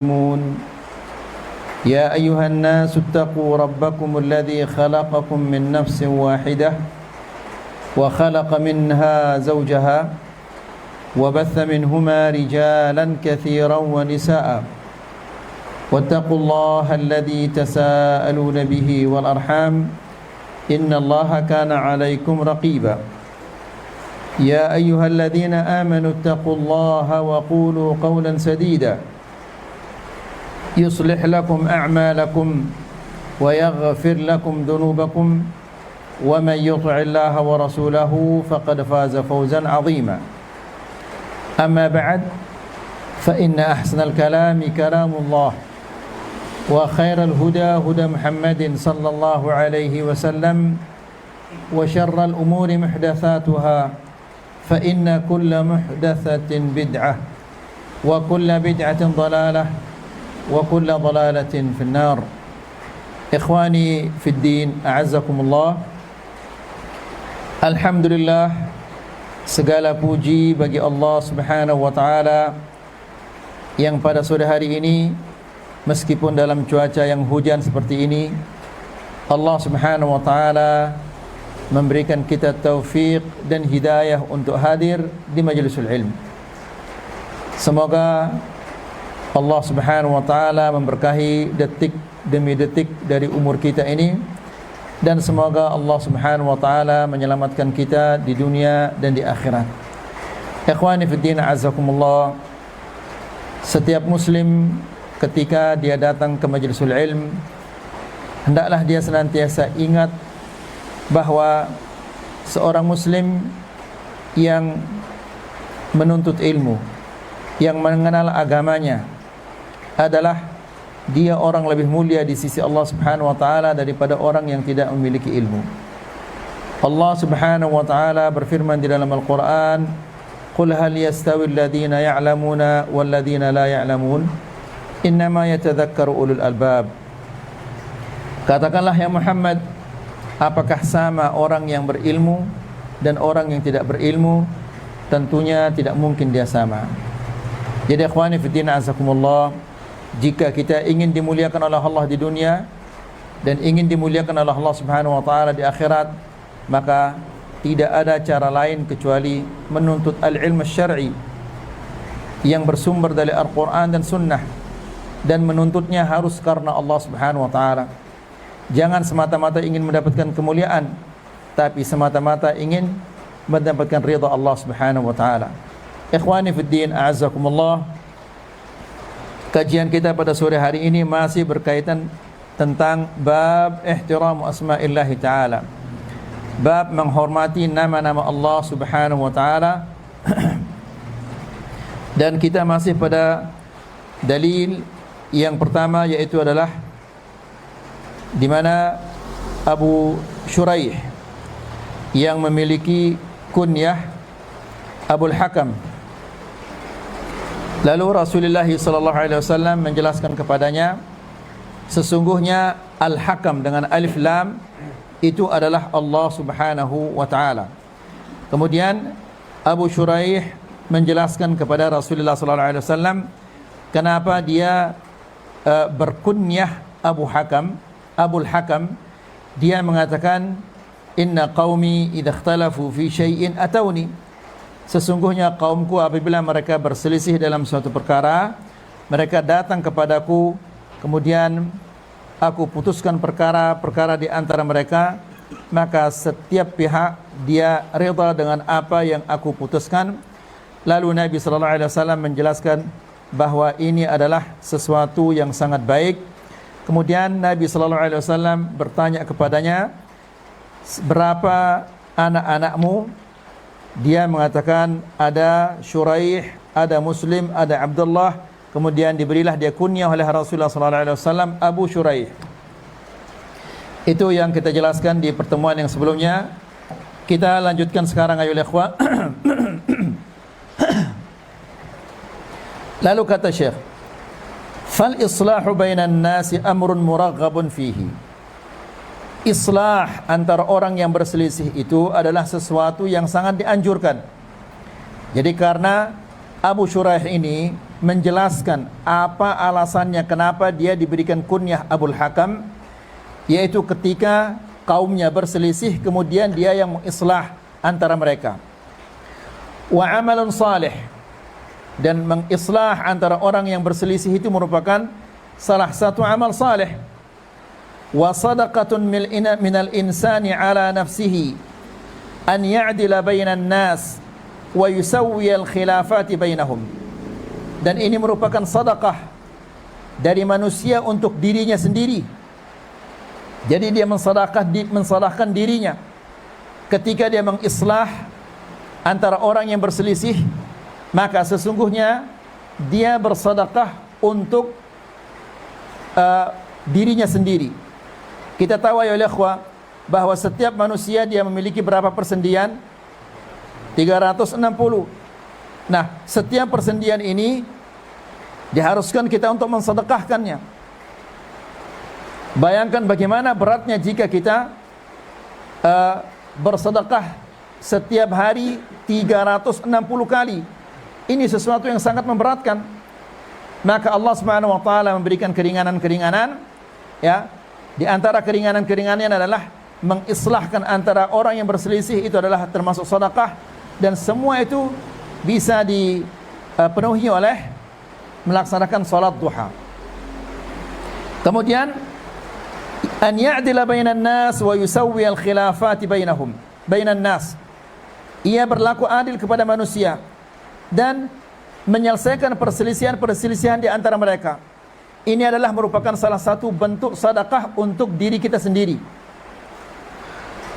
يا أيها الناس اتقوا ربكم الذي خلقكم من نفس واحدة وخلق منها زوجها وبث منهما رجالا كثيرا ونساء واتقوا الله الذي تساءلون به والأرحام إن الله كان عليكم رقيبا يا أيها الذين آمنوا اتقوا الله وقولوا قولا سديدا يصلح لكم أعمالكم ويغفر لكم ذنوبكم ومن يطع الله ورسوله فقد فاز فوزا عظيما أما بعد فإن أحسن الكلام كلام الله وخير الهدى هدى محمد صلى الله عليه وسلم وشر الأمور محدثاتها فإن كل محدثة بدعة وكل بدعة ضلالة وكل ضلالة في النار. Ikhwani fi din, a'azzakumullah. Alhamdulillah, segala puji bagi Allah Subhanahu wa taala yang pada sore hari ini, meskipun dalam cuaca yang hujan seperti ini, Allah Subhanahu wa taala memberikan kita taufik dan hidayah untuk hadir di majlisul ilm. Semoga Allah Subhanahu wa taala memberkahi detik demi detik dari umur kita ini, dan semoga Allah Subhanahu wa taala menyelamatkan kita di dunia dan di akhirat. Ikhwani fi din, azakumullah. Setiap muslim ketika dia datang ke majlisul ilm, hendaklah dia senantiasa ingat bahwa seorang muslim yang menuntut ilmu, yang mengenal agamanya, adalah dia orang lebih mulia di sisi Allah Subhanahu wa taala daripada orang yang tidak memiliki ilmu. Allah Subhanahu wa taala berfirman di dalam Al-Qur'an, "Qul hal yastawi alladhina ya'lamuna wal ladzina la ya'lamun, innama yatadhakkaru ulul albab." Katakanlah ya Muhammad, apakah sama orang yang berilmu dan orang yang tidak berilmu? Tentunya tidak mungkin dia sama. Jadi ikhwani fiddin, azakumullah, jika kita ingin dimuliakan oleh Allah di dunia dan ingin dimuliakan oleh Allah Subhanahu wa taala di akhirat, maka tidak ada cara lain kecuali menuntut al-ilm syar'i yang bersumber dari Al-Qur'an dan Sunnah, dan menuntutnya harus karena Allah Subhanahu wa taala. Jangan semata-mata ingin mendapatkan kemuliaan, tapi semata-mata ingin mendapatkan ridha Allah Subhanahu wa taala. Ikhwani fid din, a'azzakumullah. Kajian kita pada sore hari ini masih berkaitan tentang bab ihtiramu asma'illahi ta'ala, bab menghormati nama-nama Allah Subhanahu wa ta'ala. Dan kita masih pada dalil yang pertama, yaitu adalah di mana Abu Shuraih yang memiliki kunyah Abul Hakam, lalu Rasulullah sallallahu alaihi wasallam menjelaskan kepadanya, sesungguhnya Al-Hakam dengan alif lam itu adalah Allah Subhanahu wa taala. Kemudian Abu Shuraih menjelaskan kepada Rasulullah sallallahu alaihi wasallam kenapa dia berkunyah Abul Hakam. Dia mengatakan, "Inna qaumi idza ikhtalafu fi syai'in atawni." Sesungguhnya kaumku apabila mereka berselisih dalam suatu perkara, mereka datang kepadaku, kemudian aku putuskan perkara di antara mereka, maka setiap pihak dia rida dengan apa yang aku putuskan. Lalu Nabi sallallahu alaihi wasallam menjelaskan bahwa ini adalah sesuatu yang sangat baik. Kemudian Nabi sallallahu alaihi wasallam bertanya kepadanya, "Berapa anak-anakmu?" Dia mengatakan, ada Shuraih, ada Muslim, ada Abdullah. Kemudian diberilah dia kunyah oleh Rasulullah SAW, Abu Shuraih. Itu yang kita jelaskan di pertemuan yang sebelumnya. Kita lanjutkan sekarang, ayolah ikhwan. Lalu kata Syekh, "Fal islahu bainan nasi amrun muraghabun fihi." Islah antara orang yang berselisih itu adalah sesuatu yang sangat dianjurkan. Jadi karena Abu Shuraih ini menjelaskan apa alasannya kenapa dia diberikan kunyah Abul Hakam, yaitu ketika kaumnya berselisih kemudian dia yang mengislah antara mereka. Wa amalun salih, dan mengislah antara orang yang berselisih itu merupakan salah satu amal saleh. Wa sadaqatun minal insani ala nafsihi an ya'dila bainan nas wa yusawwi al khilafati bainahum. Dan ini merupakan sedekah dari manusia untuk dirinya sendiri. Jadi dia mensedekahkan dirinya ketika dia mengislah antara orang yang berselisih, maka sesungguhnya dia bersedekah untuk dirinya sendiri. Kita tahu ya ikhwah bahwa setiap manusia dia memiliki berapa persendian? 360. Nah, setiap persendian ini diharuskan kita untuk mensedekahkannya. Bayangkan bagaimana beratnya jika kita bersedekah setiap hari 360 kali. Ini sesuatu yang sangat memberatkan. Maka Allah Subhanahu wa taala memberikan keringanan-keringanan, ya. Di antara keringanan-keringanannya adalah mengislahkan antara orang yang berselisih, itu adalah termasuk sedekah, dan semua itu bisa dipenuhi oleh melaksanakan salat duha. Kemudian an ya'dila bainan nas wa yusawwi al khilafati bainan nas. Ia berlaku adil kepada manusia dan menyelesaikan perselisihan di antara mereka. Ini adalah merupakan salah satu bentuk sedekah untuk diri kita sendiri.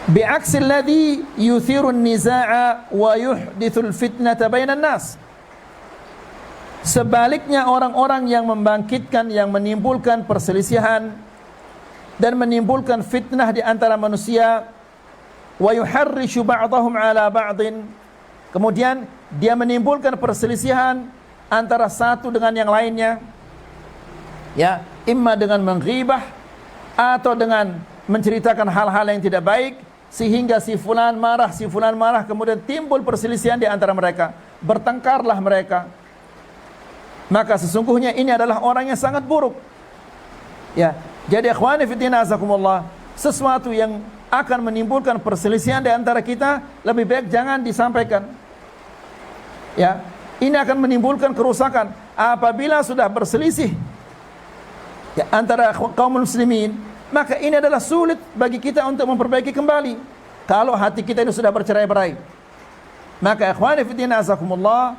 Bi'aksil ladzi yuthiru an-nizaa'a wa yuhdithul fitnata bainan nas. Sebaliknya orang-orang yang membangkitkan, yang menimbulkan perselisihan dan menimbulkan fitnah di antara manusia, wa yuharrishu ba'dahum 'ala ba'din. Kemudian dia menimbulkan perselisihan antara satu dengan yang lainnya, ya, imma dengan menghibah atau dengan menceritakan hal-hal yang tidak baik, sehingga si fulan marah, kemudian timbul perselisihan di antara mereka, bertengkarlah mereka. Maka sesungguhnya ini adalah orang yang sangat buruk. Ya, jadi ikhwani fi din azakumullah, sesuatu yang akan menimbulkan perselisihan di antara kita lebih baik jangan disampaikan. Ya, ini akan menimbulkan kerusakan. Apabila sudah berselisih, ya, antara kaum muslimin, maka ini adalah sulit bagi kita untuk memperbaiki kembali. Kalau hati kita ini sudah bercerai-berai, maka ikhwani fi din azakumullah,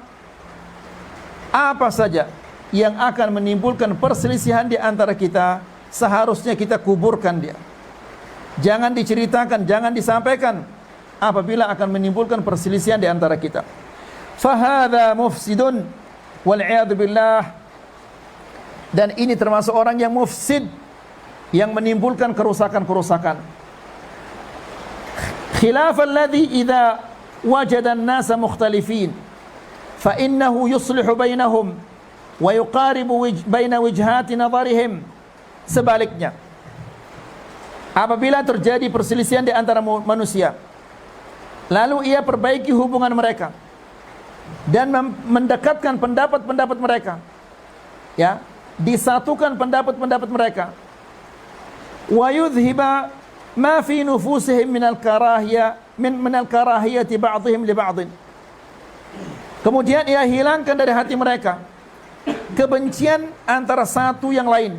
apa saja yang akan menimbulkan perselisihan di antara kita, seharusnya kita kuburkan dia. Jangan diceritakan, jangan disampaikan apabila akan menimbulkan perselisihan di antara kita. Fahadha mufsidun wal a'yadu billah. Dan ini termasuk orang yang mufsid, yang menimbulkan kerusakan-kerusakan. Khilaf alladhi idza wajada an-nasa mukhtalifin fa innahu yuslihu bainahum wa yuqaribu baina wijhati nadharihim. Sebaliknya, apabila terjadi perselisihan di antara manusia, lalu ia perbaiki hubungan mereka dan mendekatkan pendapat-pendapat mereka, ya, disatukan pendapat-pendapat mereka, wa yudhiba ma fi nufusihim min al-karahiyati ba'dihim li ba'din. Kemudian ia hilangkan dari hati mereka kebencian antara satu yang lain.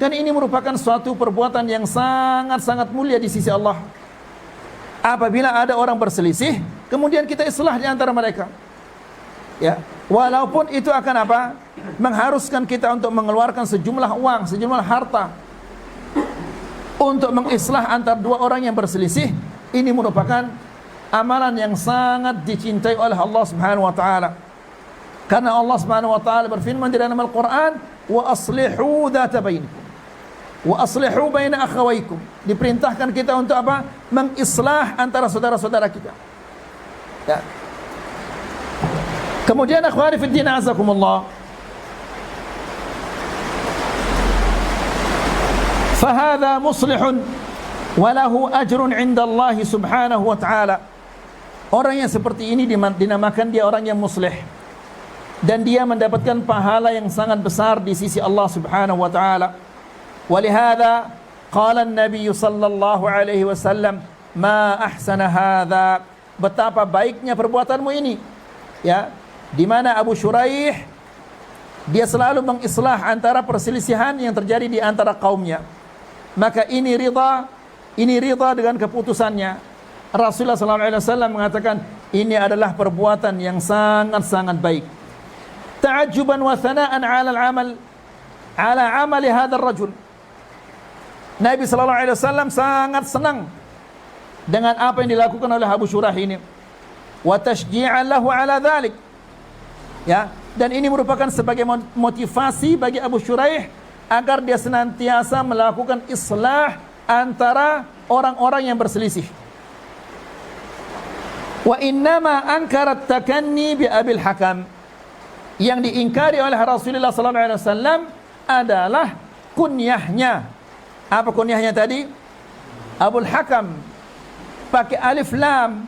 Dan ini merupakan suatu perbuatan yang sangat-sangat mulia di sisi Allah. Apabila ada orang berselisih, kemudian kita islah di antara mereka, ya, walaupun itu akan apa? Mengharuskan kita untuk mengeluarkan sejumlah uang, sejumlah harta untuk mengislah antara dua orang yang berselisih. Ini merupakan amalan yang sangat dicintai oleh Allah Subhanahu wa taala. Karena Allah Subhanahu wa taala berfirman di dalam Al-Qur'an, "Wa aslihu dzata bainakum wa aslihu baina akhawaykum." Diperintahkan kita untuk apa? Mengislah antara saudara-saudara kita. Ya. Kemudian akhwani fid din azakumullah, fahadha muslihun wa lahu ajrun 'inda Allah Subhanahu wa ta'ala. Orang yang seperti ini dinamakan dia orang yang muslih. dan dia mendapatkan pahala yang sangat besar di sisi Allah Subhanahu wa taala. Walihada qala an-nabiy sallallahu alaihi wasallam, "Ma ahsana hadza." Betapa baiknya perbuatanmu ini. Ya, di mana Abu Shuraih dia selalu mengislah antara perselisihan yang terjadi di antara kaumnya. Maka ini ridha dengan keputusannya. Rasulullah sallallahu alaihi wasallam mengatakan ini adalah perbuatan yang sangat-sangat baik. Ta'ajjuban wa thana'an 'ala amali hadzal rajul. Nabi sallallahu alaihi wasallam sangat senang dengan apa yang dilakukan oleh Abu Shuraih ini. Wa tashji'an lahu 'ala dzalik. Ya, dan ini merupakan sebagai motivasi bagi Abu Shuraih agar dia senantiasa melakukan islah antara orang-orang yang berselisih. Wa innama ankarat takanni bi Abil Hakam. Yang diingkari oleh Rasulullah sallallahu alaihi wasallam adalah kunyahnya. Apa kunyahnya tadi? Abul Hakam. Pakai alif lam.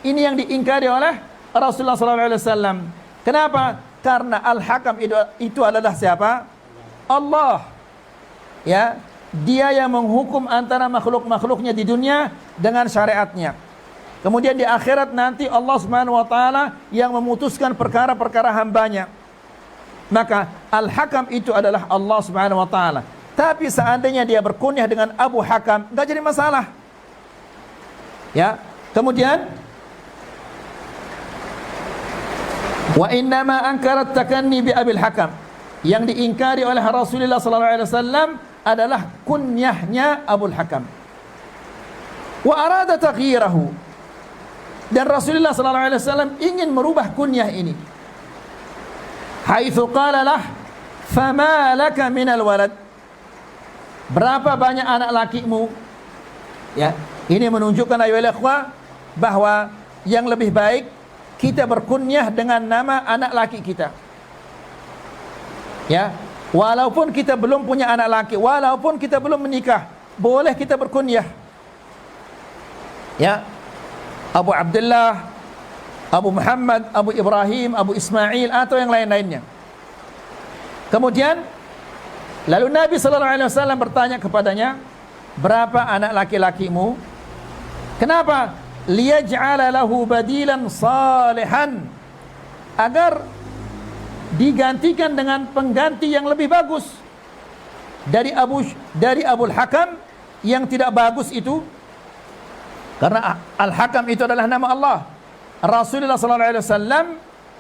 Ini yang diingkari oleh Rasulullah sallallahu alaihi wasallam. Kenapa? Karena Al-Hakam itu adalah siapa? Allah. Ya, dia yang menghukum antara makhluk-makhluknya di dunia dengan syariatnya. Kemudian di akhirat nanti Allah Subhanahu wa taala yang memutuskan perkara-perkara hambanya. Maka Al-Hakam itu adalah Allah Subhanahu wa taala. Tapi seandainya dia berkunyah dengan Abu Hakam, enggak jadi masalah. Ya. Kemudian wa innama ankarat takanni bi Abil Hakam. Yang diingkari oleh Rasulullah sallallahu alaihi wasallam adalah kunyahnya Abul Hakam. Wa arada taghyirahu. Dan Rasulullah sallallahu alaihi wasallam ingin merubah kunyah ini. Haitsu qala lah, "Fama laka minal walad?" Berapa banyak anak lakimu? Ya, ini menunjukkan ayolah ikhwah bahwa yang lebih baik kita berkunyah dengan nama anak laki kita. Ya, walaupun kita belum punya anak laki, walaupun kita belum menikah, boleh kita berkunyah. Ya, Abu Abdullah, Abu Muhammad, Abu Ibrahim, Abu Ismail atau yang lain-lainnya. Kemudian lalu Nabi sallallahu alaihi wasallam bertanya kepadanya, "Berapa anak laki-lakimu?" Kenapa? Liyaj'ala lahu badilan salihan. Agar digantikan dengan pengganti yang lebih bagus dari Abul Hakam yang tidak bagus itu. Karena Al-Hakam itu adalah nama Allah. Rasulullah sallallahu alaihi wasallam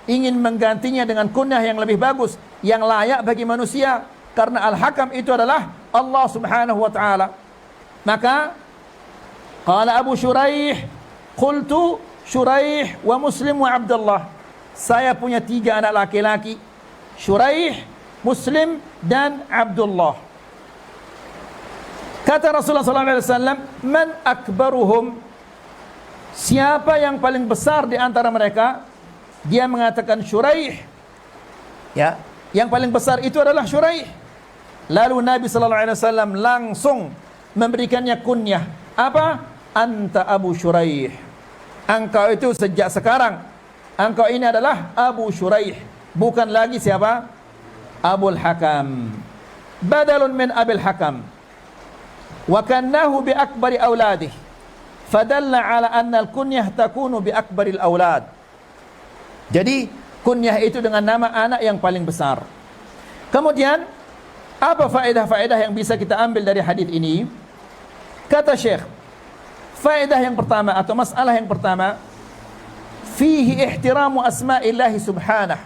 ingin menggantinya dengan kunyah yang lebih bagus, yang layak bagi manusia, karena Al-Hakam itu adalah Allah Subhanahu wa taala. Maka qala Abu Shuraih, qultu Shuraih wa Muslim wa Abdullah. Saya punya 3 anak laki-laki, Shuraih, Muslim dan Abdullah. Kata Rasulullah sallallahu alaihi wasallam, "Man akbaruhum?" Siapa yang paling besar di antara mereka? Dia mengatakan Shuraih. Ya, yang paling besar itu adalah Shuraih. Lalu Nabi sallallahu alaihi wasallam langsung memberikannya kunyah. Apa? Anta Abu Shuraih. Engkau itu sejak sekarang, engkau ini adalah Abu Shuraih, bukan lagi siapa? Abul Hakam. Badalun min Abil Hakam. Wa kannahu bi akbari auladih. Fadalla ala anna al-kunyah takunu bi akbaril aulad. Jadi kunyah itu dengan nama anak yang paling besar. Kemudian apa faedah-faedah yang bisa kita ambil dari hadis ini? Kata Syekh, faedah yang pertama atau masalah yang pertama, fihi ihtiramu asma'illahi subhanah.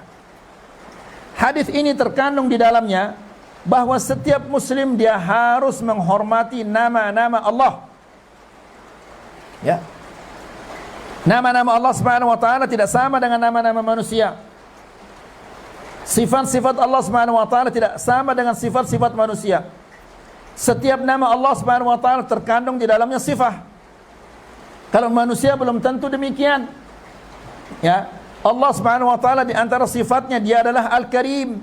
Hadis ini terkandung di dalamnya bahwa setiap muslim dia harus menghormati nama-nama Allah. Ya. Nama-nama Allah Subhanahu wa taala tidak sama dengan nama-nama manusia. Sifat-sifat Allah Subhanahu wa taala tidak sama dengan sifat-sifat manusia. Setiap nama Allah Subhanahu wa taala terkandung di dalamnya sifat. Kalau manusia belum tentu demikian. Ya, Allah Subhanahu wa taala di antara sifatnya dia adalah Al-Karim.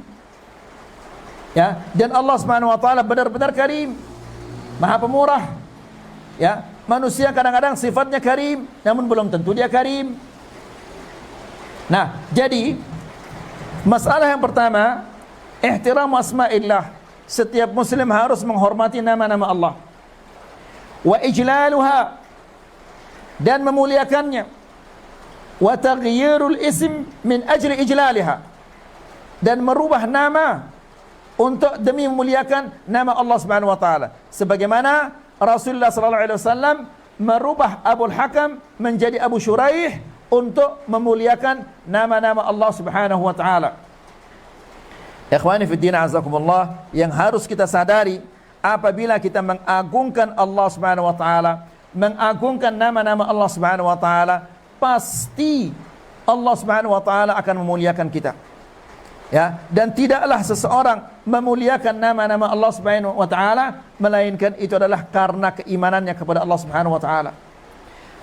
Ya, dan Allah Subhanahu wa taala benar-benar Karim, Maha Pemurah. Ya, manusia kadang-kadang sifatnya karim, namun belum tentu dia karim. Nah, jadi Masalah yang pertama, ihtiram asma'illah. Setiap muslim harus menghormati nama-nama Allah. Wa ijlaluha, dan memuliakannya. Wa taghyirul ism min ajli ijlaliha, dan merubah nama untuk demi memuliakan nama Allah Subhanahu wa taala. Sebagaimana Rasulullah sallallahu alaihi wasallam merubah Abul Hakam menjadi Abu Shuraih untuk memuliakan nama-nama Allah Subhanahu wa taala. Ikhwani fi din azakumullah, yang harus kita sadari apabila kita mengagungkan Allah Subhanahu wa taala, mengagungkan nama-nama Allah Subhanahu wa taala, pasti Allah Subhanahu wa taala akan memuliakan kita. Ya, dan tidaklah seseorang memuliakan nama-nama Allah Subhanahu wa taala melainkan itu adalah karena keimanannya kepada Allah Subhanahu wa taala.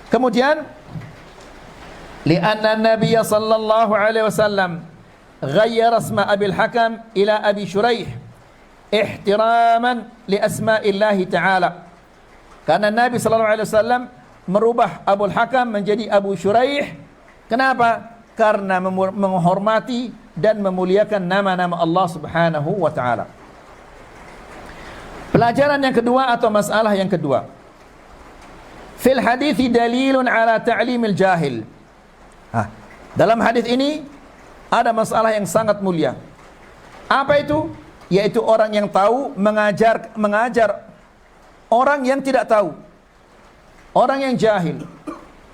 Kemudian, li'anna Nabi sallallahu alaihi wasallam ghayyara isma Abil Hakam ila Abi Shuraih ihtiraman li asma'illahi ta'ala. Karena Nabi sallallahu alaihi wasallam merubah Abul Hakam menjadi Abu Shuraih. Kenapa? Karena menghormati dan memuliakan nama-nama Allah Subhanahu wa taala. Pelajaran yang kedua atau masalah yang kedua. Fil hadits dalilun ala ta'limil jahil. Dalam hadis ini ada masalah yang sangat mulia. Apa itu? Yaitu orang yang tahu mengajar orang yang tidak tahu. Orang yang jahil.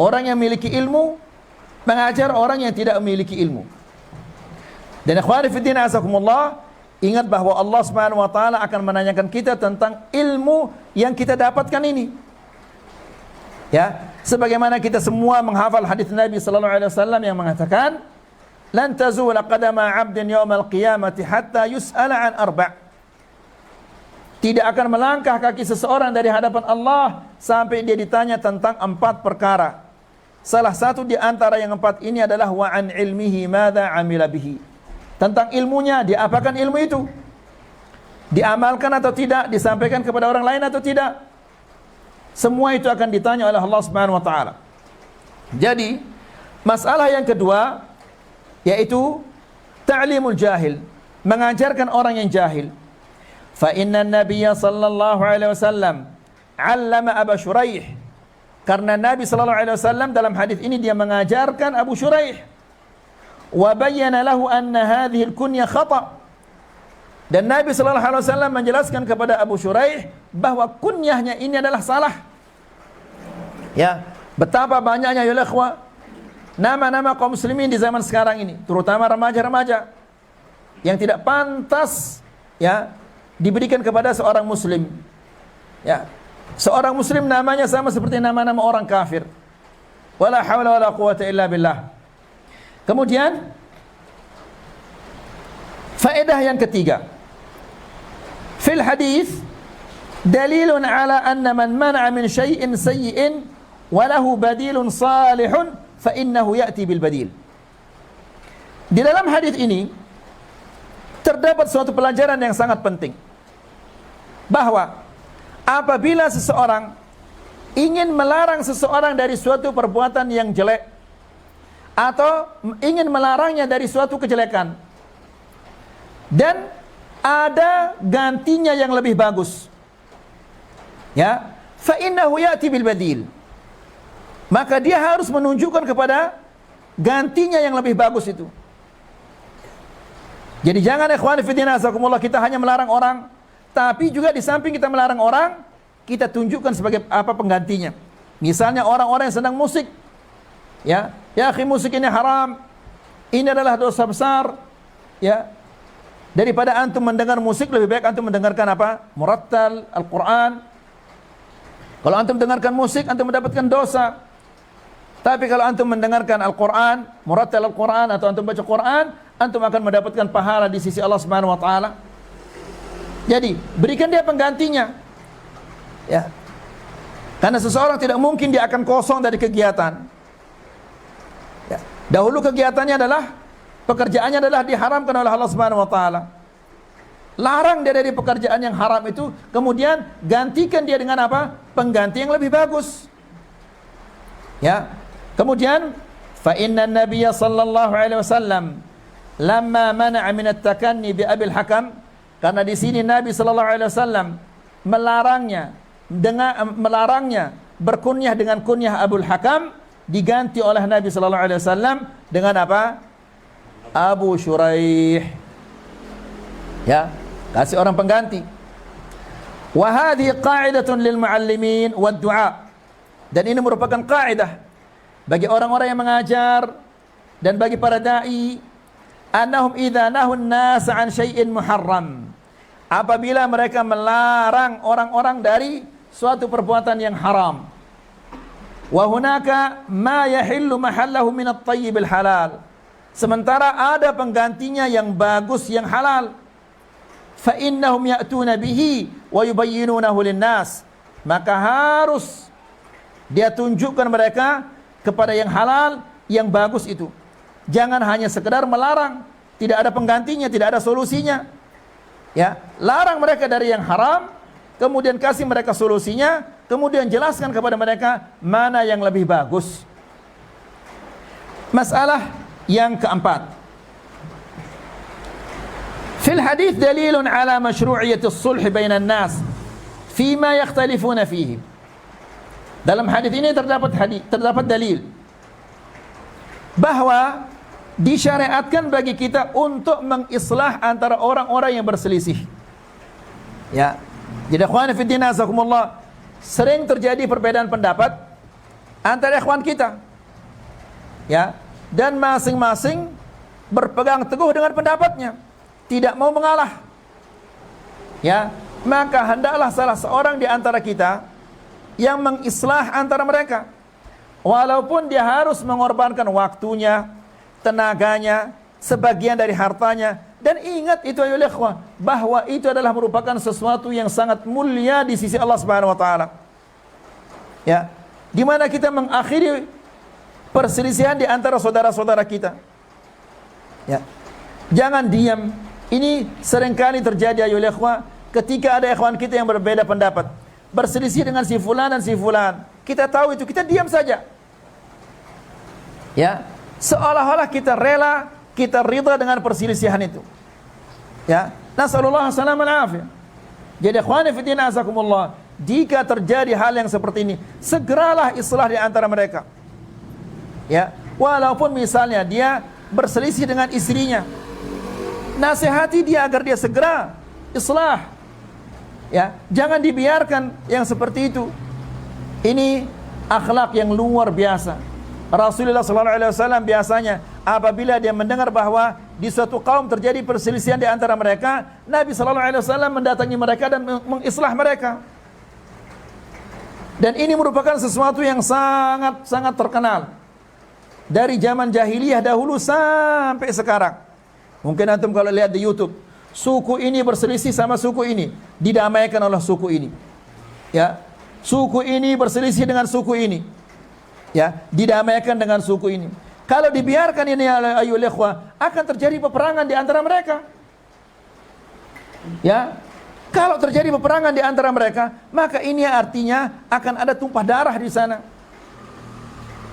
Orang yang memiliki ilmu mengajar orang yang tidak memiliki ilmu. Dan ikhwani fiddin azakumullah, ingat bahwa Allah Subhanahu wa taala akan menanyakan kita tentang ilmu yang kita dapatkan ini. Ya, sebagaimana kita semua menghafal hadis Nabi sallallahu alaihi wasallam yang mengatakan, "Lan tazula qadama 'abdin yaumal qiyamati hatta yus'ala an arba'." Tidak akan melangkah kaki seseorang dari hadapan Allah sampai dia ditanya tentang 4 perkara. Salah satu di antara yang 4 ini adalah wa an ilmihi madza amila bihi. Tentang ilmunya, diapakan ilmu itu? Diamalkan atau tidak? Disampaikan kepada orang lain atau tidak? Semua itu akan ditanya oleh Allah Subhanahu wa taala. Jadi, masalah yang kedua yaitu ta'limul jahil, mengajarkan orang yang jahil. Fa inna Nabiyya sallallahu alaihi wasallam 'allama Abu Shuraih. Karena Nabi sallallahu alaihi wasallam dalam hadis ini dia mengajarkan Abu Shuraih. Wa bayyana lahu anna hadhihi al-kunya khata'. Dan Nabi sallallahu alaihi wasallam menjelaskan kepada Abu Shuraih bahwa kunyahnya ini adalah salah. Ya, betapa banyaknya ya ikhwah nama-nama kaum muslimin di zaman sekarang ini, terutama remaja-remaja yang tidak pantas ya diberikan kepada seorang muslim. Ya. Seorang muslim namanya sama seperti nama-nama orang kafir. Wala haula wala quwata illa billah. Kemudian faedah yang ketiga. Fil hadis dalilun ala anna man mana'a min syai'in sayyi'in wa lahu badilun salihun fa innahu ya'ti bil badil. Di dalam hadis ini terdapat suatu pelajaran yang sangat penting, bahwa apabila seseorang ingin melarang seseorang dari suatu perbuatan yang jelek atau ingin melarangnya dari suatu kejelekan dan ada gantinya yang lebih bagus, ya, fa innahu ya'ti bil badil, maka dia harus menunjukkan kepada gantinya yang lebih bagus itu. Jadi jangan ikhwan fillah azakumullah kita hanya melarang orang, tapi juga di samping kita melarang orang, kita tunjukkan sebagai apa penggantinya. Misalnya orang-orang yang sedang musik, ya akhi, musik ini haram, ini adalah dosa besar, ya. Daripada antum mendengar musik, lebih baik antum mendengarkan apa? Murattal Al-Quran. Kalau antum mendengarkan musik, antum mendapatkan dosa. Tapi kalau antum mendengarkan Al-Quran, murattal Al-Quran, atau antum baca Quran, antum akan mendapatkan pahala di sisi Allah Subhanahu wa taala. Jadi, berikan dia penggantinya. Ya. Karena seseorang tidak mungkin dia akan kosong dari kegiatan. Ya. Dahulu kegiatannya adalah, pekerjaannya adalah diharamkan oleh Allah Subhanahu wa taala. Larang dia dari pekerjaan yang haram itu, kemudian gantikan dia dengan apa? Pengganti yang lebih bagus. Ya. Kemudian fa inna Nabiyya sallallahu alaihi wasallam lamma mana'a min at-takanni bi Abil Hakam, karena di sini Nabi sallallahu alaihi wasallam melarangnya berkunyah dengan kunyah Abul Hakam, diganti oleh Nabi sallallahu alaihi wasallam dengan apa? Abu Shuraih. Ya, kasih orang pengganti. Wa hadhihi qa'idatun lil muallimin wad du'a. Dan ini merupakan kaidah bagi orang-orang yang mengajar dan bagi para dai, annahum idza nahun nas an syai'in muharram, apabila mereka melarang orang-orang dari suatu perbuatan yang haram, wa hunaka ma yahillu mahallahu min at-tayyib al-halal, sementara ada penggantinya yang bagus, yang halal, fa innahum ya'tuna bihi wa yubayyinunahu lin-nas, maka harus dia tunjukkan mereka kepada yang halal, yang bagus itu. Jangan hanya sekedar melarang, tidak ada penggantinya, tidak ada solusinya. Ya, larang mereka dari yang haram, kemudian kasih mereka solusinya, kemudian jelaskan kepada mereka mana yang lebih bagus. Masalah yang keempat. Fil hadis dalilun ala masyru'iyyati as-sulh bainan nas fima yakhtalifuna fihi. Dalam hadis ini terdapat dalil bahwa disyariatkan bagi kita untuk mengislah antara orang-orang yang berselisih. Ya. Jadi ikhwan fillah azakumullah, sering terjadi perbedaan pendapat antara ikhwan kita. Ya, dan masing-masing berpegang teguh dengan pendapatnya, tidak mau mengalah. Ya, maka hendaklah salah seorang di antara kita yang mengislah antara mereka, walaupun dia harus mengorbankan waktunya, tenaganya, sebagian dari hartanya. Dan ingat itu ayolah ikhwah, bahwa itu adalah merupakan sesuatu yang sangat mulia di sisi Allah Subhanahu wa taala. Ya, di mana kita mengakhiri perselisihan di antara saudara-saudara kita. Ya. Jangan diam. Ini seringkali terjadi ayolah ikhwah, ketika ada ikhwan kita yang berbeda pendapat, berselisih dengan si fulan dan si fulan, kita tahu itu, kita diam saja. Ya, seolah-olah kita rela, kita ridha dengan perselisihan itu. Ya, nasallallahu alaihi wasallam. Jadi ikhwani fi din azakumullah, jika terjadi hal yang seperti ini, segeralah islah di antara mereka. Ya, walaupun misalnya dia berselisih dengan istrinya, nasihati dia agar dia segera islah. Ya, jangan dibiarkan yang seperti itu. Ini akhlak yang luar biasa. Rasulullah SAW biasanya apabila dia mendengar bahwa di suatu kaum terjadi perselisihan di antara mereka, Nabi SAW mendatangi mereka dan mengislah mereka. Dan ini merupakan sesuatu yang sangat terkenal dari zaman jahiliyah dahulu sampai sekarang. Mungkin antum kalau lihat di YouTube, suku ini berselisih sama suku ini, didamaikan oleh suku ini. Ya, suku ini berselisih dengan suku ini. Ya, didamaikan dengan suku ini. Kalau dibiarkan ini ayyuhal ikhwah, akan terjadi peperangan di antara mereka. Ya, kalau terjadi peperangan di antara mereka, maka ini artinya akan ada tumpah darah di sana.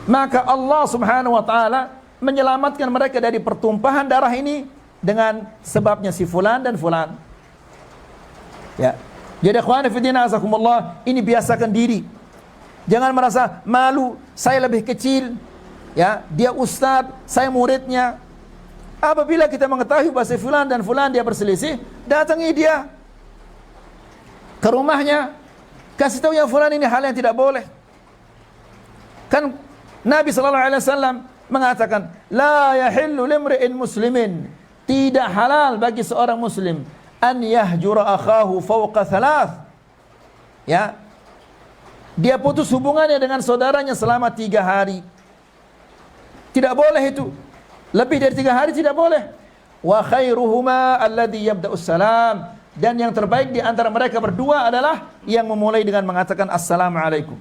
Maka Allah Subhanahu wa taala menyelamatkan mereka dari pertumpahan darah ini dengan sebabnya si fulan dan fulan. Ya. Jadi ikhwani fi din azakumullah, ini biasakan diri. Jangan merasa malu, saya lebih kecil. Ya, dia ustaz, saya muridnya. Apabila kita mengetahui bahwa si fulan dan fulan dia berselisih, datangi dia ke rumahnya, kasih tahu ya fulan, ini hal yang tidak boleh. Kan Nabi sallallahu alaihi wasallam mengatakan, la yahillu limri'in muslimin, tidak halal bagi seorang muslim an yahjura akhahu fawqa thalath. Ya, dia putus hubungannya dengan saudaranya selama 3 hari. Tidak boleh itu. Lebih dari 3 hari tidak boleh. Wa khairuhuma alladhi yabda'us salam, dan yang terbaik di antara mereka berdua adalah yang memulai dengan mengatakan assalamualaikum.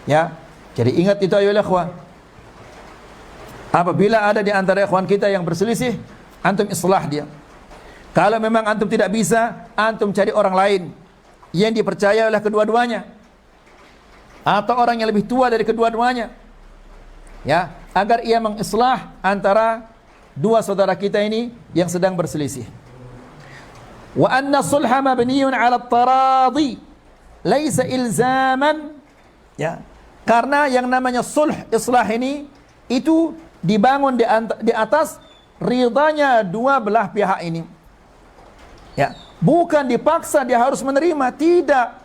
Ya, jadi ingat itu ayolah ikhwan. Apabila ada di antara ikhwan kita yang berselisih, antum islah dia. Kalau memang antum tidak bisa, antum cari orang lain yang dipercaya oleh kedua-duanya, atau orang yang lebih tua dari kedua-duanya, ya, agar ia mengislah antara dua saudara kita ini yang sedang berselisih. Wa anna sulha mabniyun 'ala at-taradi laisa ilzaman, ya. Karena yang namanya sulh, islah ini itu dibangun di atas ridanya dua belah pihak ini. Ya, bukan dipaksa dia harus menerima, tidak.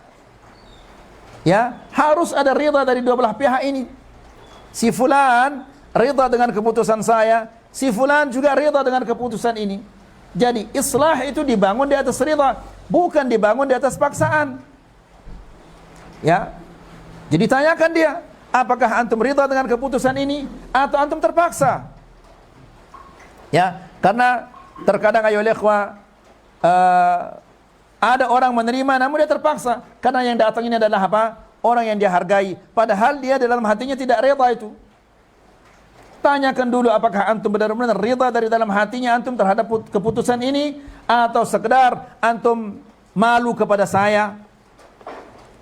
Ya, harus ada ridha dari dua belah pihak ini. Si fulan ridha dengan keputusan saya, si fulan juga ridha dengan keputusan ini. Jadi islah itu dibangun di atas ridha, bukan dibangun di atas paksaan. Ya. Jadi tanyakan dia, apakah antum ridha dengan keputusan ini atau antum terpaksa? Ya, karena terkadang ayo ikhwah, ada orang menerima namun dia terpaksa karena yang datang ini adalah apa? Orang yang dia hargai, padahal dia dalam hatinya tidak rida itu. Tanyakan dulu apakah antum benar-benar rida dari dalam hatinya antum terhadap keputusan ini atau sekedar antum malu kepada saya.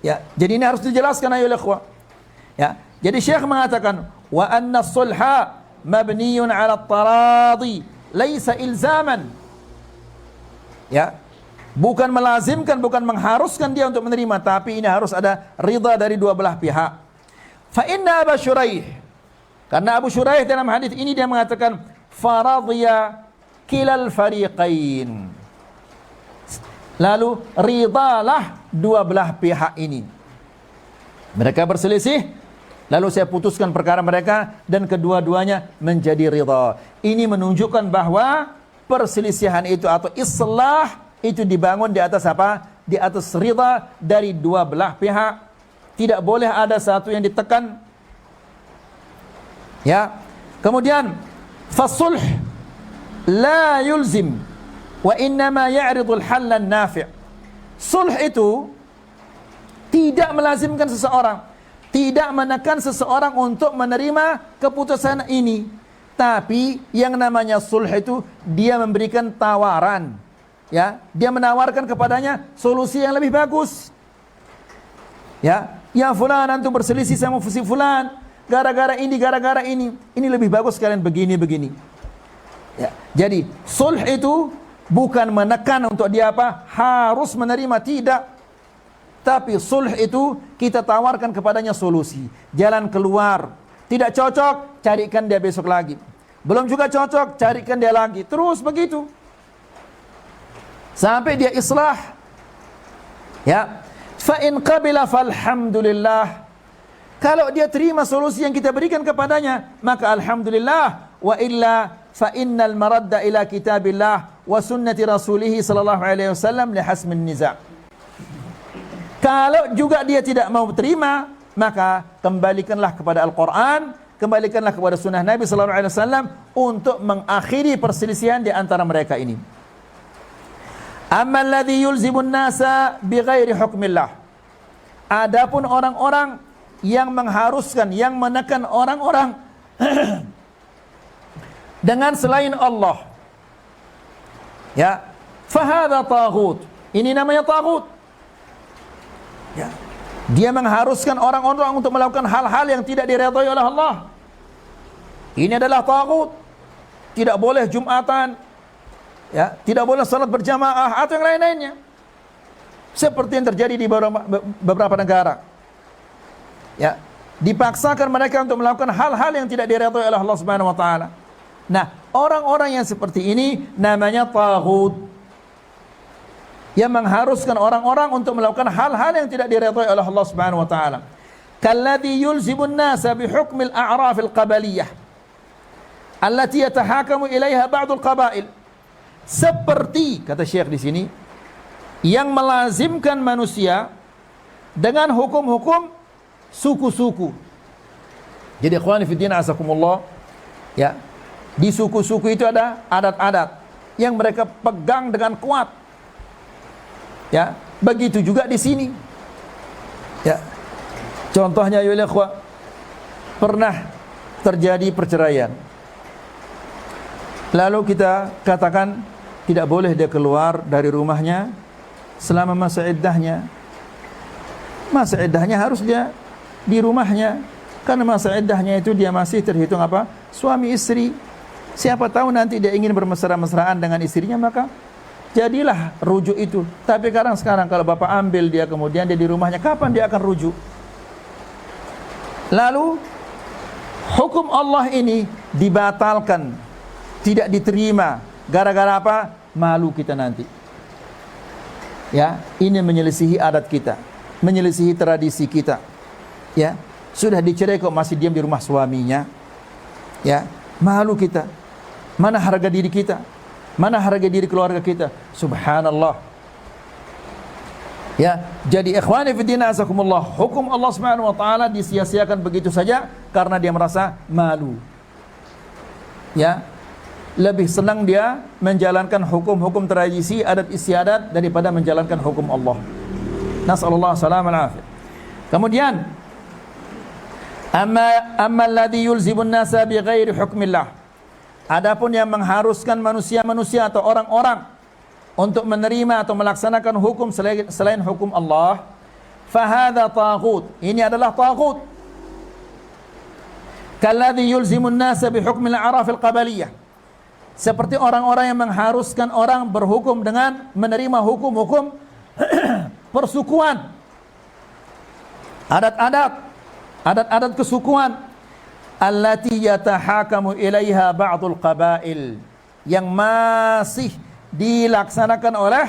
Ya, jadi ini harus dijelaskan ayo ikhwah. Ya, jadi Syekh mengatakan wa anna sulha mabniyun 'ala at-taradi laisa ilzaman. Ya, bukan melazimkan, bukan mengharuskan dia untuk menerima, tapi ini harus ada ridha dari dua belah pihak. Fa inna Abu Shuraih, karena Abu Shuraih dalam hadis ini dia mengatakan faradhiya kilal fariqain. Lalu ridalah dua belah pihak ini. Mereka berselisih, lalu saya putuskan perkara mereka dan kedua-duanya menjadi ridha. Ini menunjukkan bahwa perselisihan itu atau islah itu dibangun di atas apa? Di atas ridha dari dua belah pihak. Tidak boleh ada satu yang ditekan. Ya. Kemudian fasulh la yulzim wa innama ya'ridu al-hall an-nafi'. Sulh itu tidak melazimkan seseorang, tidak menekan seseorang untuk menerima keputusan ini. Tapi yang namanya sulh itu dia memberikan tawaran, ya, dia menawarkan kepadanya solusi yang lebih bagus. Ya, ya fulan antum berselisih sama si fulan gara-gara ini lebih bagus kalian begini. Ya, jadi sulh itu bukan menekan untuk dia apa? Harus menerima, tidak. Tapi sulh itu kita tawarkan kepadanya solusi, jalan keluar. Tidak cocok, carikan dia besok lagi. Belum juga cocok, carikan dia lagi. Terus begitu sampai dia islah. Ya, fa in qabila falhamdulillah. Kalau dia terima solusi yang kita berikan kepadanya, maka alhamdulillah. Wa illa fa innal maradda ila kitabillah wa sunnati rasulih sallallahu alaihi wasallam li hasmin niza'. Kalau juga dia tidak mau terima, maka kembalikanlah kepada Al-Quran, kembalikanlah kepada sunnah Nabi sallallahu alaihi wasallam untuk mengakhiri perselisihan di antara mereka ini. Amma alladhi yulzimun nasa bighairi hukmillah. Adapun orang-orang yang mengharuskan, yang menekan orang-orang dengan selain Allah, ya, fahadha taghut. Ini namanya taghut. Ya. Dia mengharuskan orang-orang untuk melakukan hal-hal yang tidak diridhai oleh Allah. Ini adalah taghut. Tidak boleh Jumatan, ya, tidak boleh salat berjamaah atau yang lain-lainnya. Seperti yang terjadi di beberapa negara. Ya, dipaksakan mereka untuk melakukan hal-hal yang tidak diridhai oleh Allah Subhanahu wa taala. Nah, orang-orang yang seperti ini namanya taghut. Yang mengharuskan orang-orang untuk melakukan hal-hal yang tidak diridhai oleh Allah Subhanahu wa taala. Kalladhi yulzimun nasa bihukmil a'raf al-qabaliyah allati yatahakamu ilaiha ba'dul qabail. Seperti kata Syekh di sini yang melazimkan manusia dengan hukum-hukum suku-suku. Jadi ikhwani fi din azakumullah, ya, di suku-suku itu ada adat-adat yang mereka pegang dengan kuat. Ya, begitu juga di sini. Ya. Contohnya ya ikhwah, pernah terjadi perceraian. Lalu kita katakan tidak boleh dia keluar dari rumahnya selama masa iddahnya. Masa iddahnya harus dia di rumahnya, karena masa iddahnya itu dia masih terhitung apa? Suami istri. Siapa tahu nanti dia ingin bermesra-mesraan dengan istrinya, maka jadilah rujuk itu. Tapi sekarang kalau bapak ambil dia, kemudian dia di rumahnya, kapan dia akan rujuk? Lalu hukum Allah ini dibatalkan, tidak diterima. Gara-gara apa? Malu kita nanti. Ya, ini menyelisihi adat kita, menyelisihi tradisi kita. Ya, sudah dicerai kok masih diam di rumah suaminya. Ya, malu kita. Mana harga diri kita? Mana harga diri keluarga kita? Subhanallah. Ya, jadi ikhwani fi din azakumullah, hukum Allah Subhanahu wa taala disia-siakan begitu saja karena dia merasa malu. Ya, lebih senang dia menjalankan hukum-hukum tradisi, adat istiadat daripada menjalankan hukum Allah. Nasallallahu salam al afiyah. Kemudian amma alladhi yulzimun nasa bi ghairi hukmillah. Adapun yang mengharuskan manusia-manusia atau orang-orang untuk menerima atau melaksanakan hukum selain hukum Allah, fahadha taghut. Ini adalah taghut. Kalladhi yulzimun nasa bi hukmil a'raf al-qabaliyah. Seperti orang-orang yang mengharuskan orang berhukum dengan menerima hukum-hukum persukuan, adat-adat kesukuan, allati yatahakamu ilaiha ba'dul qabail, yang masih dilaksanakan oleh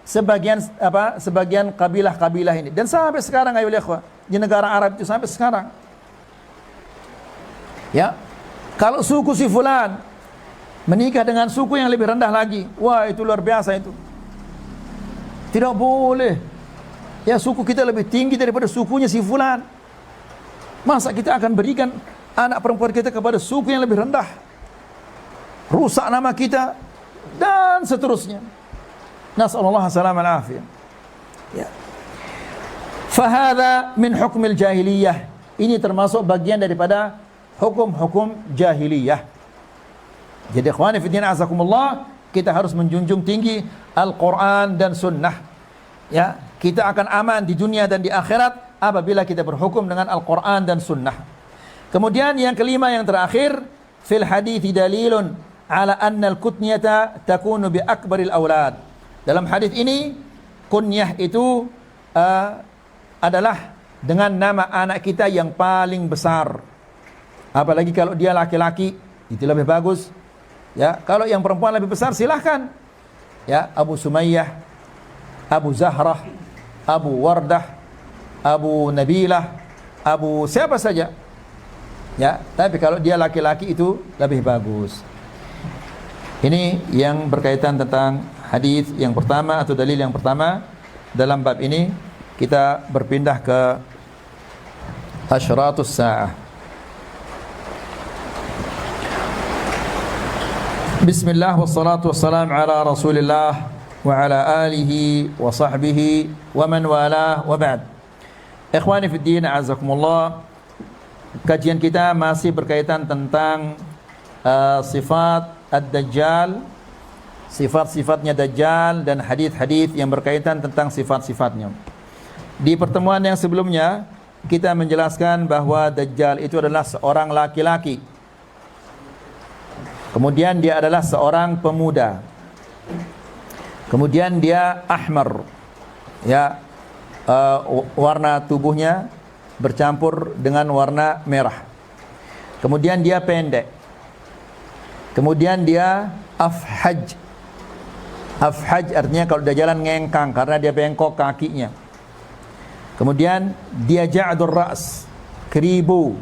sebagian kabilah-kabilah ini, dan sampai sekarang ayo ikhwah, di negara Arab itu sampai sekarang. Ya, kalau suku si fulan menikah dengan suku yang lebih rendah lagi, wah itu luar biasa itu. Tidak boleh. Ya, suku kita lebih tinggi daripada sukunya si fulan. Masa kita akan berikan anak perempuan kita kepada suku yang lebih rendah? Rusak nama kita dan seterusnya. Nasallallahu salam al afiyah. Ya. Fahadha min hukmil jahiliyah. Ini termasuk bagian daripada hukum-hukum jahiliyah. Jadi ikhwani fillah azakumullah, kita harus menjunjung tinggi Al-Quran dan Sunnah. Ya, kita akan aman di dunia dan di akhirat apabila kita berhukum dengan Al-Quran dan Sunnah. Kemudian yang kelima, yang terakhir, fil hadithi dalilun ala anna al-kutnyata takunu bi akbaril aulad. Dalam hadis ini, kunyah itu adalah dengan nama anak kita yang paling besar. Apalagi kalau dia laki-laki, itu lebih bagus. Ya, kalau yang perempuan lebih besar silahkan. Ya, Abu Sumayyah, Abu Zahrah, Abu Wardah, Abu Nabilah, Abu siapa saja. Ya, tapi kalau dia laki-laki itu lebih bagus. Ini yang berkaitan tentang hadis yang pertama atau dalil yang pertama dalam bab ini. Kita berpindah ke asyratus sa'ah. Bismillah wassalatu wassalam ala Rasulillah wa ala alihi wa sahbihi wa man walah wa ba'd. Ikhwani fid din azakumullah, kajian kita masih berkaitan tentang sifat ad-dajjal, sifat-sifatnya Dajjal dan hadis-hadis yang berkaitan tentang sifat-sifatnya. Di pertemuan yang sebelumnya kita menjelaskan bahwa Dajjal itu adalah seorang laki-laki. Kemudian dia adalah seorang pemuda. Kemudian dia ahmar. Ya, warna tubuhnya bercampur dengan warna merah. Kemudian dia pendek. Kemudian dia afhaj. Afhaj artinya kalau dia jalan ngengkang karena dia bengkok kakinya. Kemudian dia ja'dur ra's, keribu.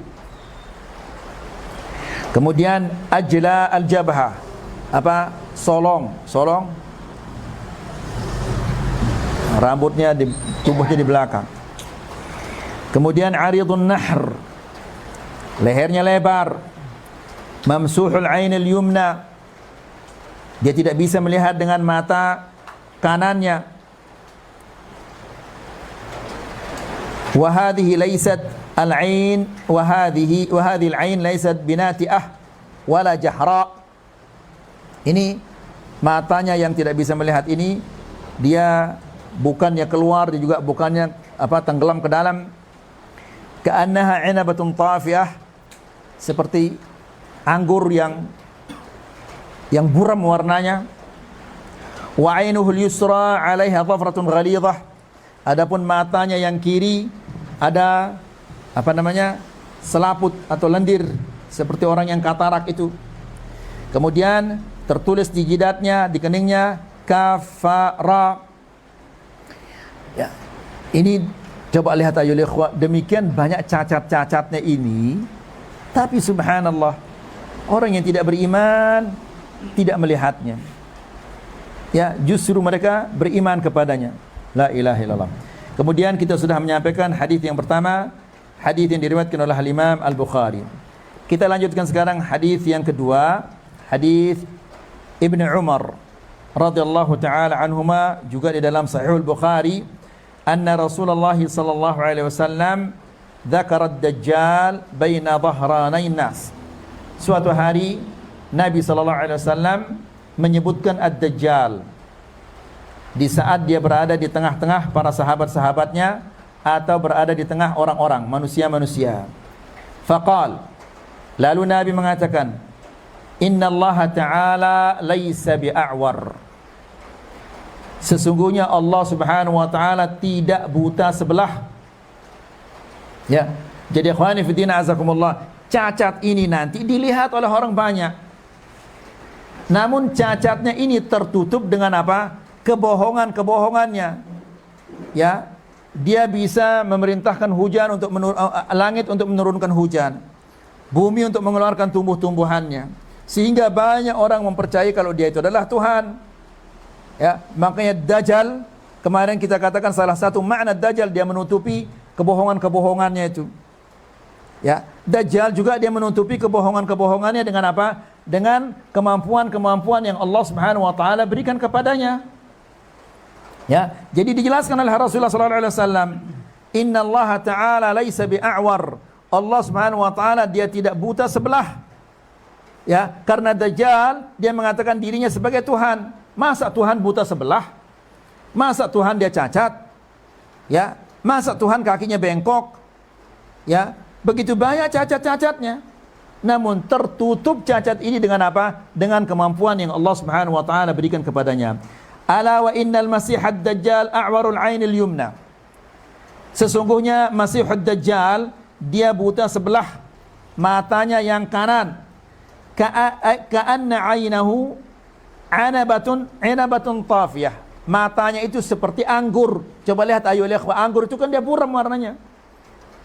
Kemudian ajla al-jabha, apa? Solong. Rambutnya tubuhnya di belakang. Kemudian aridun nahr, lehernya lebar. Mamsuhul ainil yumna, dia tidak bisa melihat dengan mata kanannya. Wa hadhihi laysat al-ain wa hadhihi al-ain laysat binati'ah wala jahra. Ini matanya yang tidak bisa melihat ini, dia bukannya keluar, dia juga bukannya tenggelam ke dalam. Ka'annaha 'inabatun tafi'ah, seperti anggur yang yang buram warnanya. Wa 'ainuhul yusra 'alaiha dhafratun ghalidhah. Adapun matanya yang kiri ada selaput atau lendir seperti orang yang katarak itu. Kemudian tertulis di jidatnya, di keningnya kafara. Ya. Ini coba lihat ayo ikhwah, demikian banyak cacat-cacatnya ini, tapi subhanallah orang yang tidak beriman tidak melihatnya. Ya, justru mereka beriman kepadanya. La ilaha illallah. Kemudian kita sudah menyampaikan hadis yang pertama, hadis yang diriwayatkan oleh Imam Al-Bukhari. Kita lanjutkan sekarang hadis yang kedua, hadis Ibnu Umar radhiyallahu taala anhuma, juga di dalam Sahih Al-Bukhari, anna Rasulullah sallallahu alaihi wasallam dzakara ad-dajjal baina dhahranain nas. Suatu hari Nabi sallallahu alaihi wasallam menyebutkan ad-dajjal di saat dia berada di tengah-tengah para sahabat-sahabatnya atau berada di tengah orang-orang, manusia-manusia. Faqal, lalu Nabi mengatakan, innallaha ta'ala laisa bi'a'war. Sesungguhnya Allah subhanahu wa ta'ala tidak buta sebelah. Ya, jadi ikhwani fiddin azakumullah, cacat ini nanti dilihat oleh orang banyak. Namun cacatnya ini tertutup dengan apa? Kebohongan-kebohongannya. Ya, dia bisa memerintahkan hujan untuk langit untuk menurunkan hujan, bumi untuk mengeluarkan tumbuh-tumbuhannya, sehingga banyak orang mempercayai kalau dia itu adalah Tuhan. Ya, makanya Dajjal, kemarin kita katakan salah satu makna Dajjal, dia menutupi kebohongan-kebohongannya itu. Ya, Dajjal juga dia menutupi kebohongan-kebohongannya dengan apa? Dengan kemampuan-kemampuan yang Allah Subhanahu wa taala berikan kepadanya. Ya, jadi dijelaskan oleh Rasulullah sallallahu alaihi wasallam, innallaha ta'ala laisa bi'a'war. Allah Subhanahu wa taala dia tidak buta sebelah. Ya, karena Dajjal dia mengatakan dirinya sebagai Tuhan. Masa Tuhan buta sebelah? Masa Tuhan dia cacat? Ya, masa Tuhan kakinya bengkok? Ya, begitu banyak cacat-cacatnya. Namun tertutup cacat ini dengan apa? Dengan kemampuan yang Allah Subhanahu wa taala berikan kepadanya. Ala wa innal masihad dajjal a'warul 'ainil yumna. Sesungguhnya Masihud Dajjal dia buta sebelah matanya yang kanan. Ka'anna 'ainahu 'anabatun tafiyah. Matanya itu seperti anggur. Coba lihat ayo ikhwah, anggur itu kan dia buram warnanya.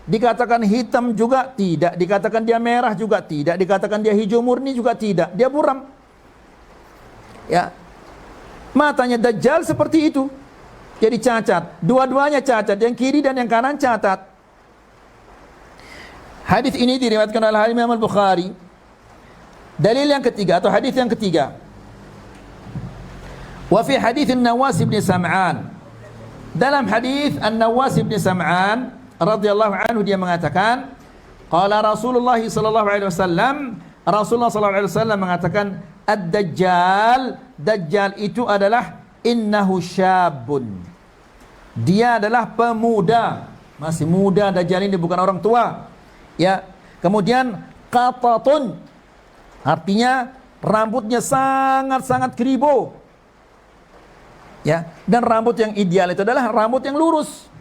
Dikatakan hitam juga tidak, dikatakan dia merah juga tidak, dikatakan dia hijau murni juga tidak, dia buram. Ya. Matanya Dajjal seperti itu. Jadi cacat, dua-duanya cacat, yang kiri dan yang kanan cacat. Hadis ini diriwayatkan oleh Imam Al-Bukhari. Dalil yang ketiga atau hadis yang ketiga. Wa fi hadis An-Nawas bin Sam'an. Dalam hadis An-Nawas bin Sam'an radhiyallahu anhu dia mengatakan, qala Rasulullah sallallahu alaihi wasallam, Rasulullah sallallahu alaihi wasallam mengatakan, ad-dajjal, dajjal itu adalah innahu syabun. Dia adalah pemuda, masih muda. Dajjal ini bukan orang tua. Ya. Kemudian qatatun, artinya rambutnya sangat-sangat keribu. Ya, dan rambut yang ideal itu adalah rambut yang lurus,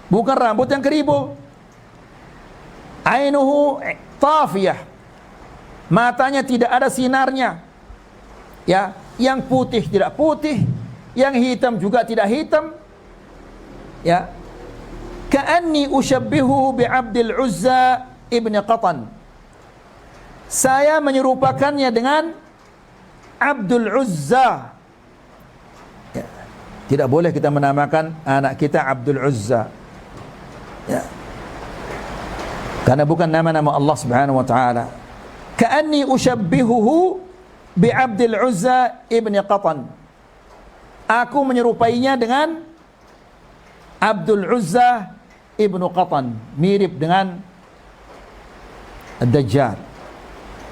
bukan rambut yang keribu. Ainuhu tafiyah, matanya tidak ada sinarnya. Ya, yang putih tidak putih, yang hitam juga tidak hitam. Ya, ka'anni ushabbihu bi Abdul Uzza ibn Qatan. Saya menyerupakannya dengan Abdul Uzza. Ya, tidak boleh kita menamakan anak kita Abdul Uzza. Ya. Karena bukan nama-nama Allah Subhanahu wa taala. Ka'anni ushabbihuhu bi Abdul Uzza ibn Qatan. Aku menyerupainya dengan Abdul Uzza ibn Qatan, mirip dengan Ad-Dajjal.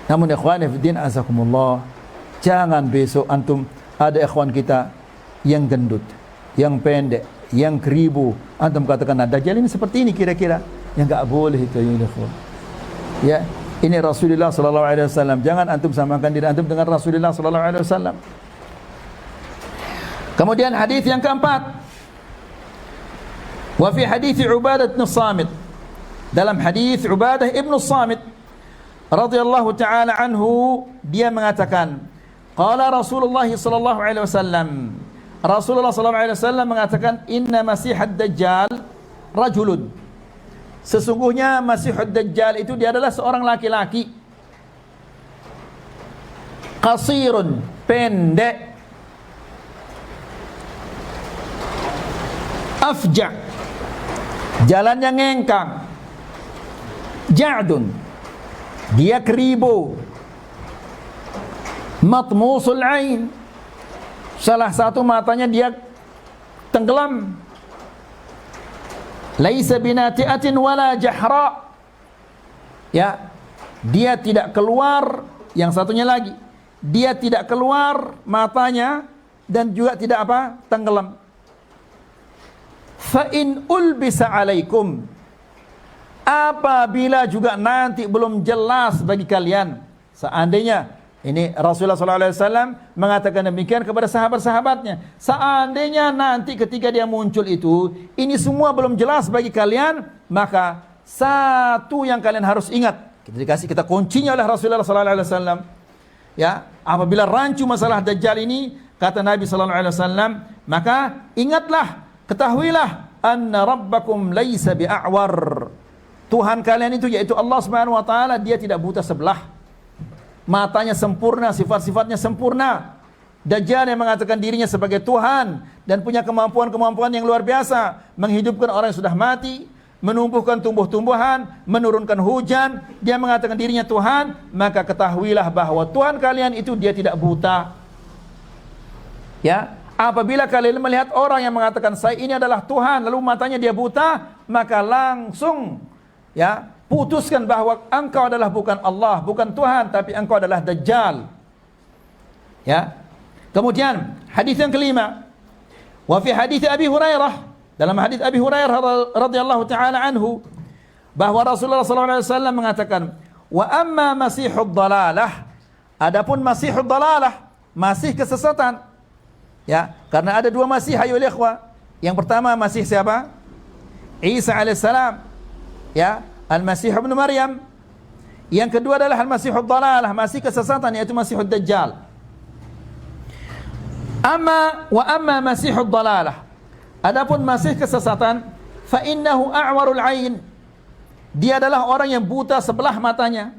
Namun ikhwan fillah azakumullah, jangan besok antum ada ikhwan kita yang gendut, yang pendek, yang keribu, antum katakan Dajjal ini seperti ini kira-kira. Ya enggak boleh itu ya ikhwan. Ya, Ini Rasulullah sallallahu alaihi wasallam. Jangan antum samakan diri antum dengan Rasulullah sallallahu alaihi wasallam. Kemudian hadis yang keempat. Wa fi hadis Ubadah bin Samit. Dalam hadis Ubadah ibn Samit radhiyallahu taala anhu, dia mengatakan, qala Rasulullah sallallahu alaihi wasallam. Rasulullah sallallahu alaihi wasallam mengatakan, inna Masihad Dajjal rajulun. Sesungguhnya Masihud Dajjal itu dia adalah seorang laki-laki, qasirun, pendek, afja', jalannya ngengkang, ja'dun, dia keribu, matmusul ain, salah satu matanya dia tenggelam, laisa binati'atin wala jahra, ya, dia tidak keluar. Yang satunya lagi, dia tidak keluar matanya dan juga tidak apa, tenggelam. Fa in ulbisa alaikum, apabila juga nanti belum jelas bagi kalian, seandainya, ini Rasulullah SAW mengatakan demikian kepada sahabat-sahabatnya, seandainya nanti ketika dia muncul itu, ini semua belum jelas bagi kalian, maka satu yang kalian harus ingat, kita kuncinya oleh Rasulullah SAW, ya, apabila rancu masalah Dajjal ini, kata Nabi SAW, maka ingatlah, ketahuilah, anna rabbakum laisa bi'a'war, Tuhan kalian itu yaitu Allah Subhanahu wa taala, dia tidak buta sebelah. Matanya sempurna, sifat-sifatnya sempurna. Dajjal yang mengatakan dirinya sebagai Tuhan dan punya kemampuan-kemampuan yang luar biasa, menghidupkan orang yang sudah mati, menumbuhkan tumbuh-tumbuhan, menurunkan hujan, dia mengatakan dirinya Tuhan, maka ketahuilah bahwa Tuhan kalian itu dia tidak buta. Ya, apabila kalian melihat orang yang mengatakan saya ini adalah Tuhan, lalu matanya dia buta, maka langsung, ya, putuskan bahwa engkau adalah bukan Allah, bukan Tuhan, tapi engkau adalah Dajjal. Ya. Kemudian hadis yang kelima, wa fi hadis Abi Hurairah, dalam hadis Abi Hurairah radhiyallahu taala anhu, bahwa Rasulullah sallallahu alaihi wasallam mengatakan, wa amma masihud dalalah, adapun masihud dalalah, masih kesesatan. Ya, karena ada dua masih, ayo ikhwah. Yang pertama masih siapa? Isa alaihissalam. Ya, Al-Masih ibn Maryam. Yang kedua adalah Al-Masihud Dalalah, masih kesesatan, yaitu Masihud Dajjal. Amma Masihud Dalalah, adapun masih kesesatan, fa innahu a'warul ain, dia adalah orang yang buta sebelah matanya.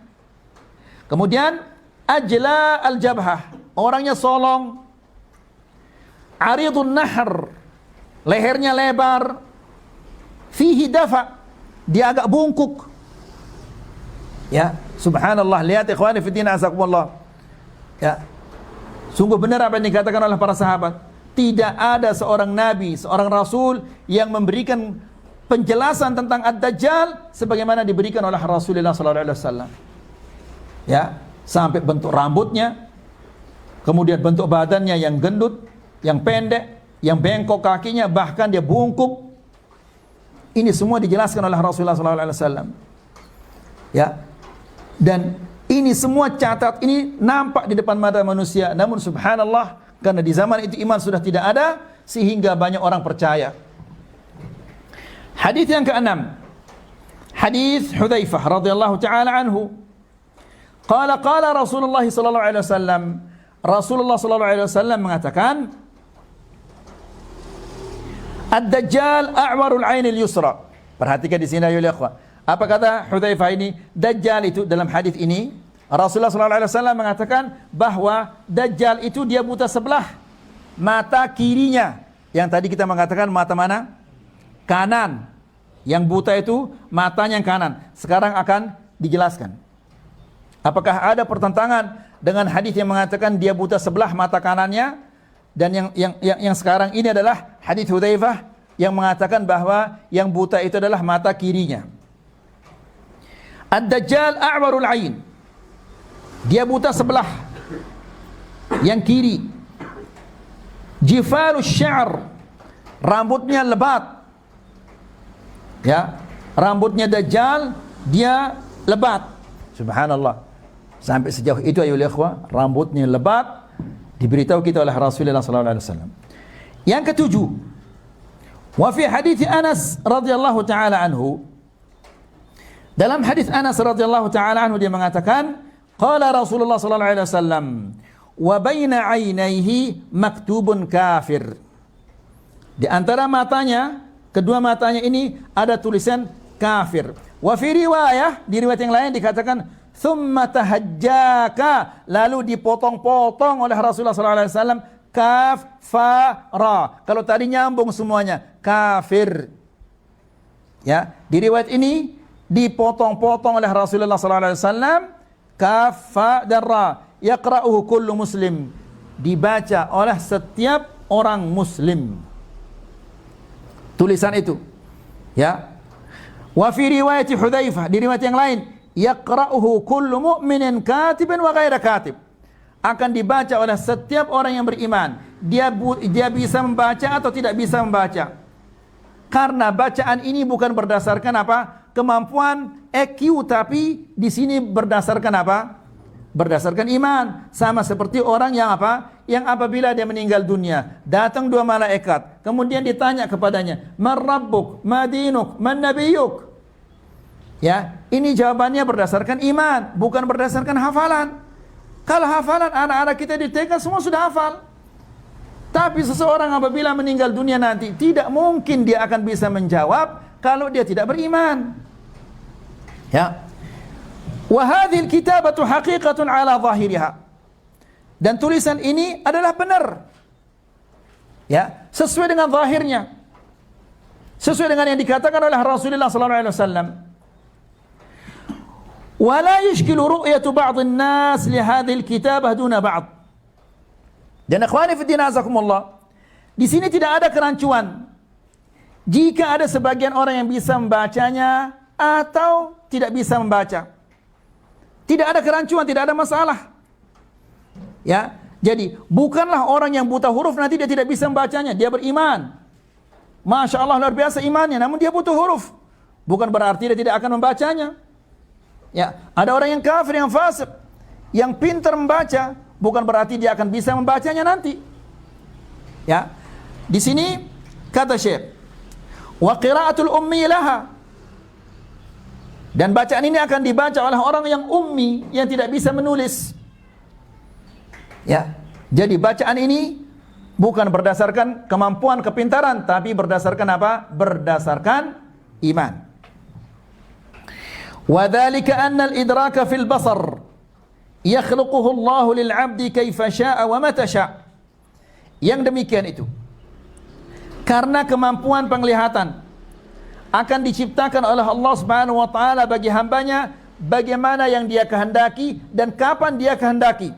Kemudian ajla al-jabhah, orangnya solong, aridun nahr, lehernya lebar, fihi dafa, dia agak bungkuk. Ya, subhanallah, lihat ikhwani fiddin azakumullah. Ya, sungguh benar apa yang dikatakan oleh para sahabat. Tidak ada seorang nabi, seorang rasul yang memberikan penjelasan tentang Ad-Dajjal sebagaimana diberikan oleh Rasulullah sallallahu alaihi wasallam. Ya, sampai bentuk rambutnya, kemudian bentuk badannya yang gendut, yang pendek, yang bengkok kakinya, bahkan dia bungkuk. Ini semua dijelaskan oleh Rasulullah SAW. Ya, dan ini semua catat, ini nampak di depan mata manusia. Namun subhanallah, karena di zaman itu iman sudah tidak ada, sehingga banyak orang percaya. Hadis yang keenam, hadis Hudzaifah radhiyallahu taala anhu. Qala Rasulullah sallallahu alaihi wasallam. Rasulullah sallallahu alaihi wasallam mengatakan, Ad-Dajjal a'warul ainil yusra. Perhatikan di sini ayo ikhwah. Apa kata Hudzaifah ini? Dajjal itu dalam hadis ini, Rasulullah sallallahu alaihi wasallam mengatakan bahwa Dajjal itu dia buta sebelah mata kirinya. Yang tadi kita mengatakan mata mana? Kanan. Yang buta itu matanya yang kanan. Sekarang akan dijelaskan. Apakah ada pertentangan dengan hadis yang mengatakan dia buta sebelah mata kanannya? Dan yang sekarang ini adalah hadis Hudzaifah yang mengatakan bahwa yang buta itu adalah mata kirinya. Ad-Dajjal a'warul ain, dia buta sebelah yang kiri. Jifarus sya'r, rambutnya lebat. Ya, rambutnya Dajjal dia lebat. Subhanallah. Sampai sejauh itu ayolah ikhwah, rambutnya lebat, diberitahu kita oleh Rasulullah sallallahu alaihi wasallam. Yang ketujuh, wa fi hadits Anas radhiyallahu taala anhu, dalam hadis Anas radhiyallahu taala anhu dia mengatakan, qala Rasulullah sallallahu alaihi wasallam, wa baina ainaihi maktubun kafir. Di antara matanya, kedua matanya ini ada tulisan kafir. Wa fi riwayah, di riwayat yang lain dikatakan thumma tahajjaka, lalu dipotong-potong oleh Rasulullah sallallahu alaihi wasallam, kafara. Kalau tadi nyambung semuanya, kafir. Ya, di riwayat ini dipotong-potong oleh Rasulullah sallallahu alaihi wasallam, kafa dan ra, yaqra'uhu kullu muslim, dibaca oleh setiap orang muslim. Tulisan itu. Ya. Wa fi riwayat Hudzaifah, di riwayat yang lain, yaqra'uhu kullu mu'minin katiban wa ghaira katib, akan dibaca oleh setiap orang yang beriman. Dia bisa membaca atau tidak bisa membaca. Karena bacaan ini bukan berdasarkan apa? Kemampuan EQ, tapi di sini berdasarkan apa? Berdasarkan iman. Sama seperti orang yang apa? Yang apabila dia meninggal dunia, datang dua malaikat, kemudian ditanya kepadanya, "Man rabbuk, ma dinuk, man nabiyyuk?" Ya, ini jawabannya berdasarkan iman, bukan berdasarkan hafalan. Kalau hafalan, anak-anak kita di TK semua sudah hafal. Tapi seseorang apabila meninggal dunia nanti, tidak mungkin dia akan bisa menjawab kalau dia tidak beriman. Ya. Wa hadhil kitabatu haqiqatun ala zahiriha. Dan tulisan ini adalah benar. Ya, sesuai dengan zahirnya. Sesuai dengan yang dikatakan oleh Rasulullah sallallahu alaihi wasallam. Wa la yashkilu ru'yatu ba'd an-nas li hadhil kitabah duna ba'd. Dan ikhwani fi din azakumullah, di sini tidak ada kerancuan jika ada sebagian orang yang bisa membacanya atau tidak bisa membaca. Tidak ada kerancuan, tidak ada masalah. Ya, jadi bukanlah orang yang buta huruf nanti dia tidak bisa membacanya, dia beriman. Masya Allah luar biasa imannya, namun dia butuh huruf. Bukan berarti dia tidak akan membacanya. Ya, ada orang yang kafir, yang fasik, yang pintar membaca, bukan berarti dia akan bisa membacanya nanti. Ya, di sini kata Syekh, wa qiraatul ummi laha, dan bacaan ini akan dibaca oleh orang yang ummi, yang tidak bisa menulis. Ya, jadi bacaan ini bukan berdasarkan kemampuan kepintaran, tapi berdasarkan apa? Berdasarkan iman. Wa dzalika anna al-idraka fil basar yakhluquhu Allah lil 'abdi kaifa syaa'a wa mata syaa'. Yang demikian itu karena kemampuan penglihatan akan diciptakan oleh Allah Subhanahu wa taala bagi hambanya bagaimana yang dia kehendaki dan kapan dia kehendaki.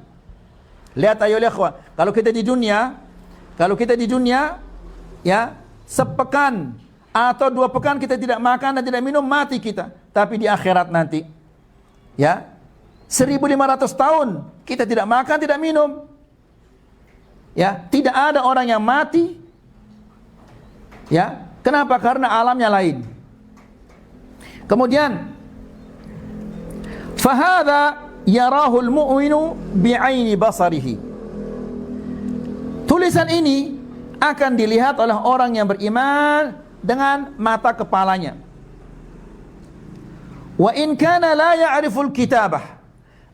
Lihat ayo ikhwah, kalau kita di dunia ya, sepekan atau 2 pekan kita tidak makan dan tidak minum, mati kita. Tapi di akhirat nanti ya, 1500 tahun kita tidak makan, tidak minum. Ya, tidak ada orang yang mati. Ya, kenapa? Karena alamnya lain. Kemudian fahadha yarahul mu'minu bi'aini basarihi. Tulisan ini akan dilihat oleh orang yang beriman dengan mata kepalanya. Wa in kana la ya'riful kitabah,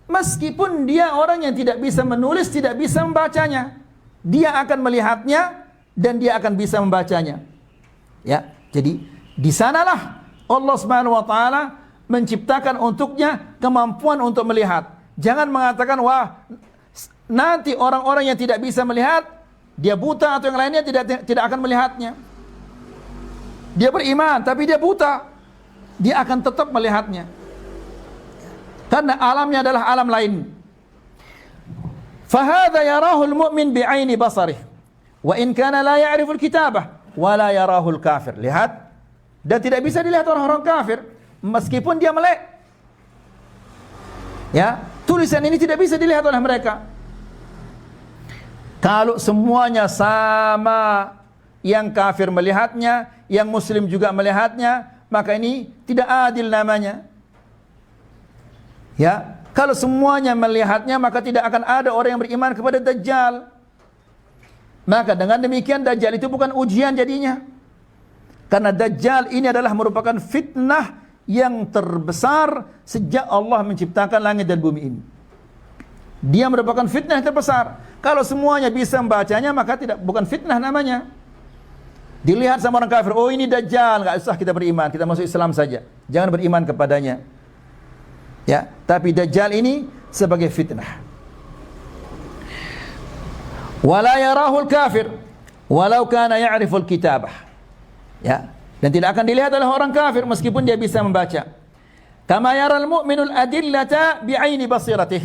meskipun dia orang yang tidak bisa menulis, tidak bisa membacanya, dia akan melihatnya dan dia akan bisa membacanya. Ya, jadi di sanalah Allah Subhanahu wa taala menciptakan untuknya kemampuan untuk melihat. Jangan mengatakan, wah, nanti orang-orang yang tidak bisa melihat, dia buta atau yang lainnya tidak akan melihatnya. Dia beriman tapi dia buta, dia akan tetap melihatnya. Karena alamnya adalah alam lain. Fahadha yarahul mu'min bi'aini basarih. Wa in kana la ya'riful kitabah wa la yarahul kafir. Lihat, dan tidak bisa dilihat orang-orang kafir meskipun dia melek. Ya, tulisan ini tidak bisa dilihat oleh mereka. Kalau semuanya sama, yang kafir melihatnya, yang muslim juga melihatnya, maka ini tidak adil namanya. Ya, kalau semuanya melihatnya maka tidak akan ada orang yang beriman kepada Dajjal. Maka dengan demikian Dajjal itu bukan ujian jadinya. Karena Dajjal ini adalah merupakan fitnah yang terbesar sejak Allah menciptakan langit dan bumi ini. Dia merupakan fitnah yang terbesar. Kalau semuanya bisa membacanya maka bukan fitnah namanya. Dilihat sama orang kafir, oh ini Dajjal, enggak usah kita beriman, kita masuk Islam saja. Jangan beriman kepadanya. Ya, tapi Dajjal ini sebagai fitnah. Wala yarahul kafir walau kana ya'riful kitabah. Ya, dan tidak akan dilihat oleh orang kafir meskipun dia bisa membaca. Kama yaral mu'minul adillata bi'aini basiratih.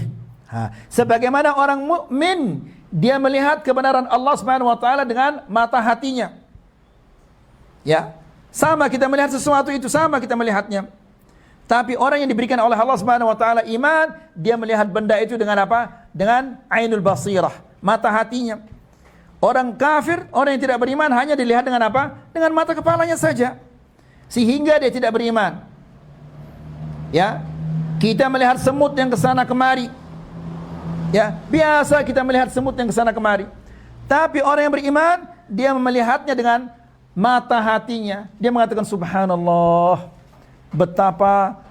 Sebagaimana orang mukmin dia melihat kebenaran Allah Subhanahu wa taala dengan mata hatinya. Ya, sama kita melihat sesuatu itu, sama kita melihatnya. Tapi orang yang diberikan oleh Allah Subhanahu wa taala iman, dia melihat benda itu dengan apa? Dengan ainul basirah, mata hatinya. Orang kafir, orang yang tidak beriman hanya dilihat dengan apa? Dengan mata kepalanya saja. Sehingga dia tidak beriman. Ya. Kita melihat semut yang ke sana kemari. Ya, biasa kita melihat semut yang ke sana kemari. Tapi orang yang beriman, dia melihatnya dengan mata hatinya. Dia mengatakan subhanallah, betapa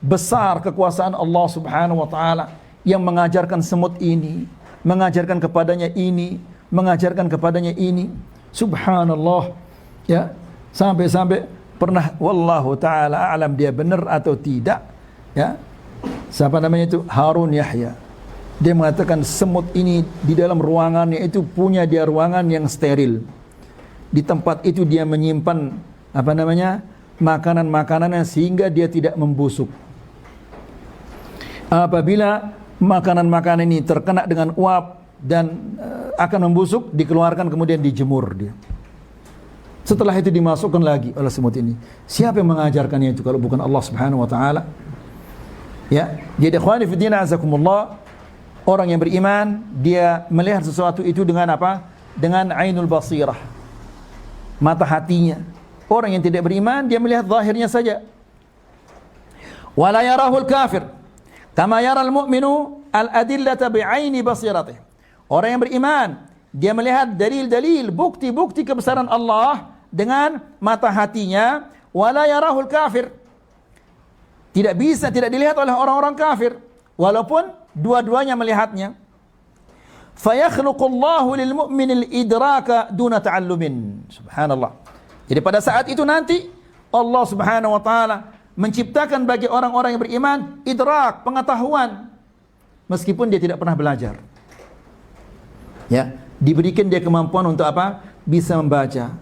besar kekuasaan Allah Subhanahu wa taala yang mengajarkan semut ini, mengajarkan kepadanya ini, mengajarkan kepadanya ini. Subhanallah. Ya, sampai-sampai pernah wallahu taala alam dia benar atau tidak, ya. Siapa namanya itu? Harun Yahya. Dia mengatakan semut ini di dalam ruangannya itu punya dia ruangan yang steril. Di tempat itu dia menyimpan apa namanya? Makanan-makanannya sehingga dia tidak membusuk. Apabila makanan-makanan ini terkena dengan uap dan akan membusuk, dikeluarkan kemudian dijemur dia. Setelah itu dimasukkan lagi oleh semut ini. Siapa yang mengajarkannya itu kalau bukan Allah Subhanahu wa taala? Ya, jadi ikhwani fi din azakumullah, orang yang beriman dia melihat sesuatu itu dengan apa? Dengan ainul basirah, mata hatinya. Orang yang tidak beriman dia melihat zahirnya saja. Wala yarahul kafir kama yaral mu'minu al-adillata bi'aini basiratih. Orang yang beriman dia melihat dalil-dalil, bukti-bukti kebesaran Allah dengan mata hatinya. Wala yarahul kafir, tidak bisa, tidak dilihat oleh orang-orang kafir walaupun dua-duanya melihatnya. Fayakhluqullahu lil mu'minil idraka duna ta'allumin. Subhanallah. Jadi pada saat itu nanti Allah Subhanahu wa taala menciptakan bagi orang-orang yang beriman idrak, pengetahuan meskipun dia tidak pernah belajar. Ya, diberikan dia kemampuan untuk apa? Bisa membaca.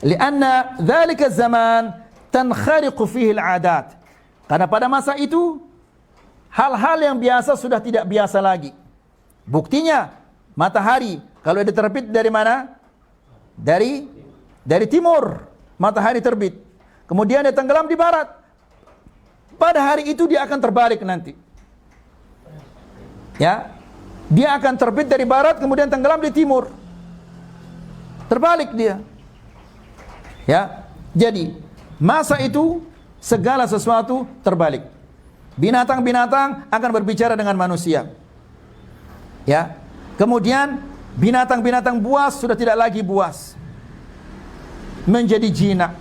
Lianna dzalika zaman tankhariqu fihi al-'adat. Karena pada masa itu hal-hal yang biasa sudah tidak biasa lagi. Buktinya matahari kalau dia terbit dari mana? Dari timur, matahari terbit. Kemudian dia tenggelam di barat. Pada hari itu dia akan terbalik nanti. Ya. Dia akan terbit dari barat kemudian tenggelam di timur. Terbalik dia. Ya. Jadi, masa itu segala sesuatu terbalik. Binatang-binatang akan berbicara dengan manusia. Ya. Kemudian binatang-binatang buas sudah tidak lagi buas, menjadi jinak.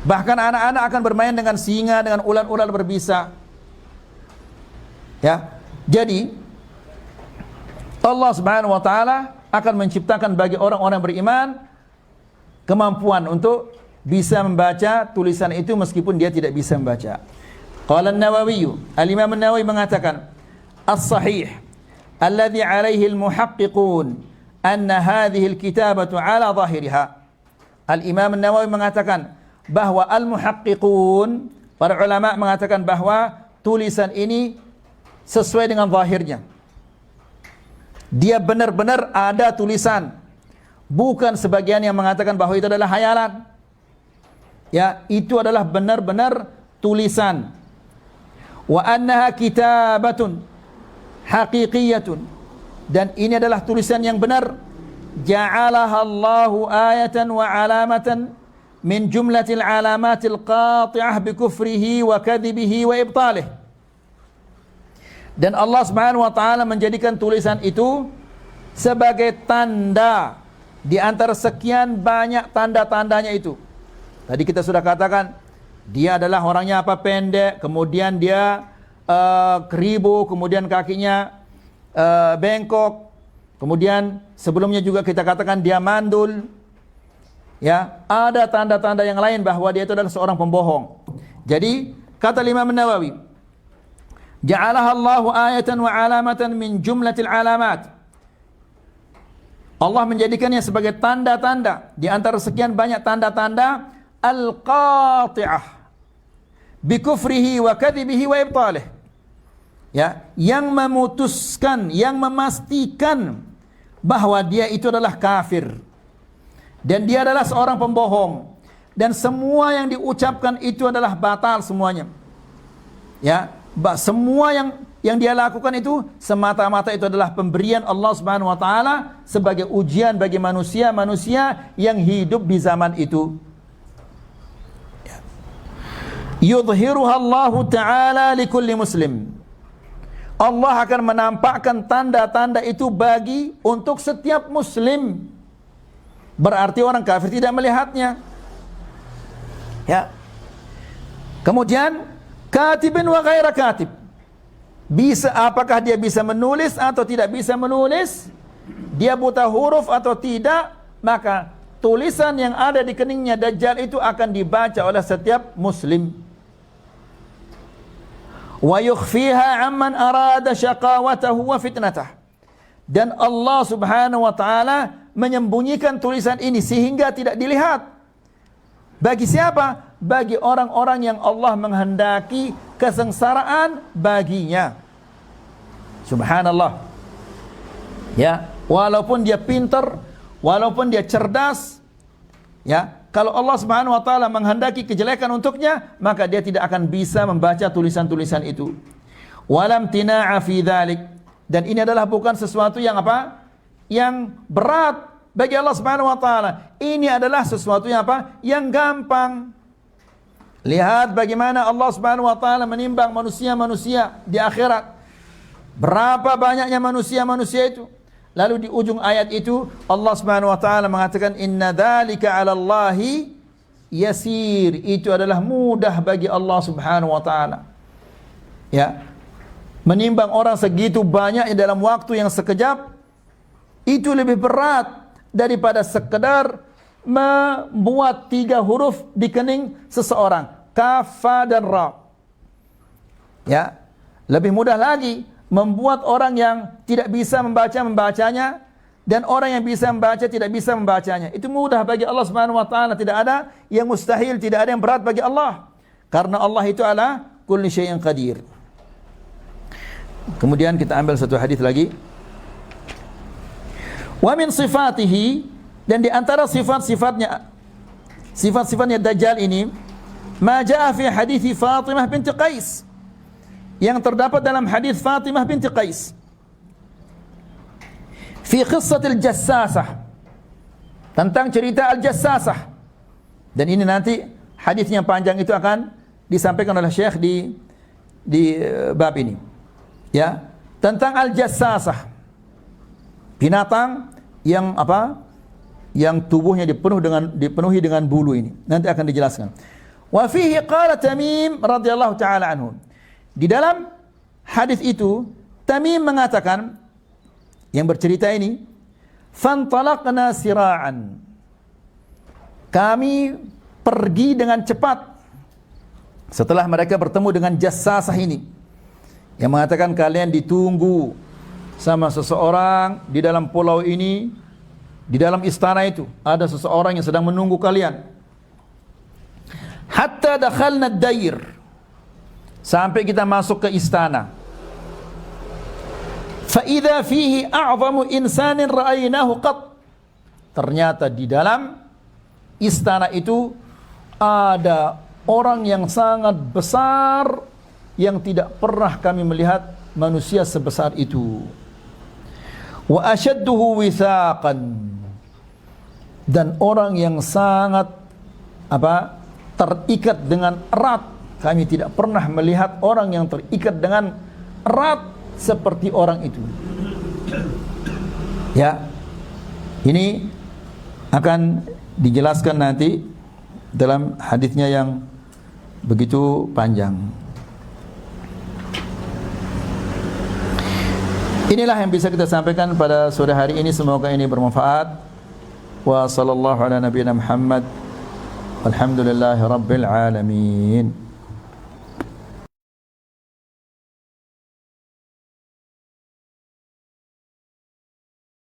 Bahkan anak-anak akan bermain dengan singa, dengan ular-ular berbisa. Ya. Jadi Allah Subhanahu wa taala akan menciptakan bagi orang-orang beriman kemampuan untuk bisa membaca tulisan itu meskipun dia tidak bisa membaca. Qala an-Nawawi, al-Imam an-Nawawi mengatakan, as-sahih alladhi alaihi al-muhaqqiqun anna hadhihi al-kitabatu ala zahiriha. Al-Imam an-Nawawi mengatakan bahwa al-muhaqqiqun, para ulama mengatakan bahwa tulisan ini sesuai dengan zahirnya. Dia benar-benar ada tulisan. Bukan sebagian yang mengatakan bahwa itu adalah hayalan. Ya, itu adalah benar-benar tulisan. Wa annaha kitabatun haqiqiyatun. Dan ini adalah tulisan yang benar. Ja'alaha Allahu ayatan wa alamatan min jumlatil alamatil qati'ah bi kufrihi wa kadhibihi wa ibtalih. Dan Allah Subhanahu wa taala menjadikan tulisan itu sebagai tanda di antara sekian banyak tanda-tandanya itu. Tadi kita sudah katakan dia adalah orangnya apa, pendek, kemudian dia keribu, kemudian kakinya bengkok, kemudian sebelumnya juga kita katakan dia mandul. Ya, ada tanda-tanda yang lain bahwa dia itu adalah seorang pembohong. Jadi kata Imam Nawawi, ja'alaha Allahu ayatan wa alamatan min jumlatil alamat. Allah menjadikannya sebagai tanda-tanda di antara sekian banyak tanda-tanda al-qati'ah bi kufrihi wa kadhibihi wa ibtalih. Ya, yang memutuskan, yang memastikan bahwa dia itu adalah kafir dan dia adalah seorang pembohong, dan semua yang diucapkan itu adalah batal semuanya. Ya, semua yang dia lakukan itu semata-mata itu adalah pemberian Allah Subhanahu wa taala sebagai ujian bagi manusia-manusia yang hidup di zaman itu. Yudhiruha Allah taala likulli muslim. Allah akan menampakkan tanda-tanda itu untuk setiap muslim. Berarti orang kafir tidak melihatnya. Ya. Kemudian katibin wa ghaira katib. Apakah dia bisa menulis atau tidak bisa menulis? Dia buta huruf atau tidak? Maka tulisan yang ada di keningnya Dajjal itu akan dibaca oleh setiap muslim. Wa yukhfiha amman arada syaqawatahu wa fitnatah. Dan Allah Subhanahu wa taala menyembunyikan tulisan ini sehingga tidak dilihat. Bagi siapa? Bagi orang-orang yang Allah menghendaki kesengsaraan baginya. Subhanallah. Ya, walaupun dia pintar, walaupun dia cerdas, ya, kalau Allah Subhanahu wa taala menghendaki kejelekan untuknya, maka dia tidak akan bisa membaca tulisan-tulisan itu. Walam tina'a fi dzalik. Dan ini adalah bukan sesuatu yang apa? Yang berat bagi Allah Subhanahu wa taala. Ini adalah sesuatu yang apa? Yang gampang. Lihat bagaimana Allah Subhanahu wa taala menimbang manusia-manusia di akhirat. Berapa banyaknya manusia-manusia itu. Lalu di ujung ayat itu Allah Subhanahu wa taala mengatakan inna dzalika 'ala Allahi yasir. Itu adalah mudah bagi Allah Subhanahu wa taala. Ya. Menimbang orang segitu banyak dalam waktu yang sekejap itu lebih berat daripada sekedar membuat 3 huruf di kening seseorang, kaf, fa dan ra. Ya, lebih mudah lagi membuat orang yang tidak bisa membacanya dan orang yang bisa membaca tidak bisa membacanya. Itu mudah bagi Allah Subhanahu wa taala, tidak ada yang mustahil, tidak ada yang berat bagi Allah. Karena Allah itu ala kulli syai'in qadir. Kemudian kita ambil satu hadis lagi. Wa min sifatihi, dan di antara sifat-sifatnya Dajjal ini, ma jaa fi hadits Fatimah binti Qais, yang terdapat dalam hadis Fatimah binti Qais fi qissatil jassasah, tentang cerita al-jassasah. Dan ini nanti hadisnya panjang itu akan disampaikan oleh Syekh di bab ini. Ya, tentang al-jassasah, binatang yang apa? Yang tubuhnya dipenuhi dengan bulu ini. Nanti akan dijelaskan. Wa fihi qala Tamim radhiyallahu taala anhu. Di dalam hadis itu Tamim mengatakan, yang bercerita ini, fantalaqna sira'an. Kami pergi dengan cepat setelah mereka bertemu dengan jassasah ini, yang mengatakan kalian ditunggu sama seseorang di dalam pulau ini, di dalam istana itu ada seseorang yang sedang menunggu kalian. Hatta dakhalna ad-dair, sampai kita masuk ke istana. Fa idza fihi a'zamu insanin ra'aynahu qat. Ternyata di dalam istana itu ada orang yang sangat besar yang tidak pernah kami melihat manusia sebesar itu. Wa ashadduhu withaqan, dan orang yang sangat terikat dengan erat. Kami tidak pernah melihat orang yang terikat dengan erat seperti orang itu. Ya, ini akan dijelaskan nanti dalam hadisnya yang begitu panjang. Inilah yang bisa kita sampaikan pada sore hari ini, semoga ini bermanfaat. Wa sallallahu ala nabiyina Muhammad walhamdulillahi rabbil alamin.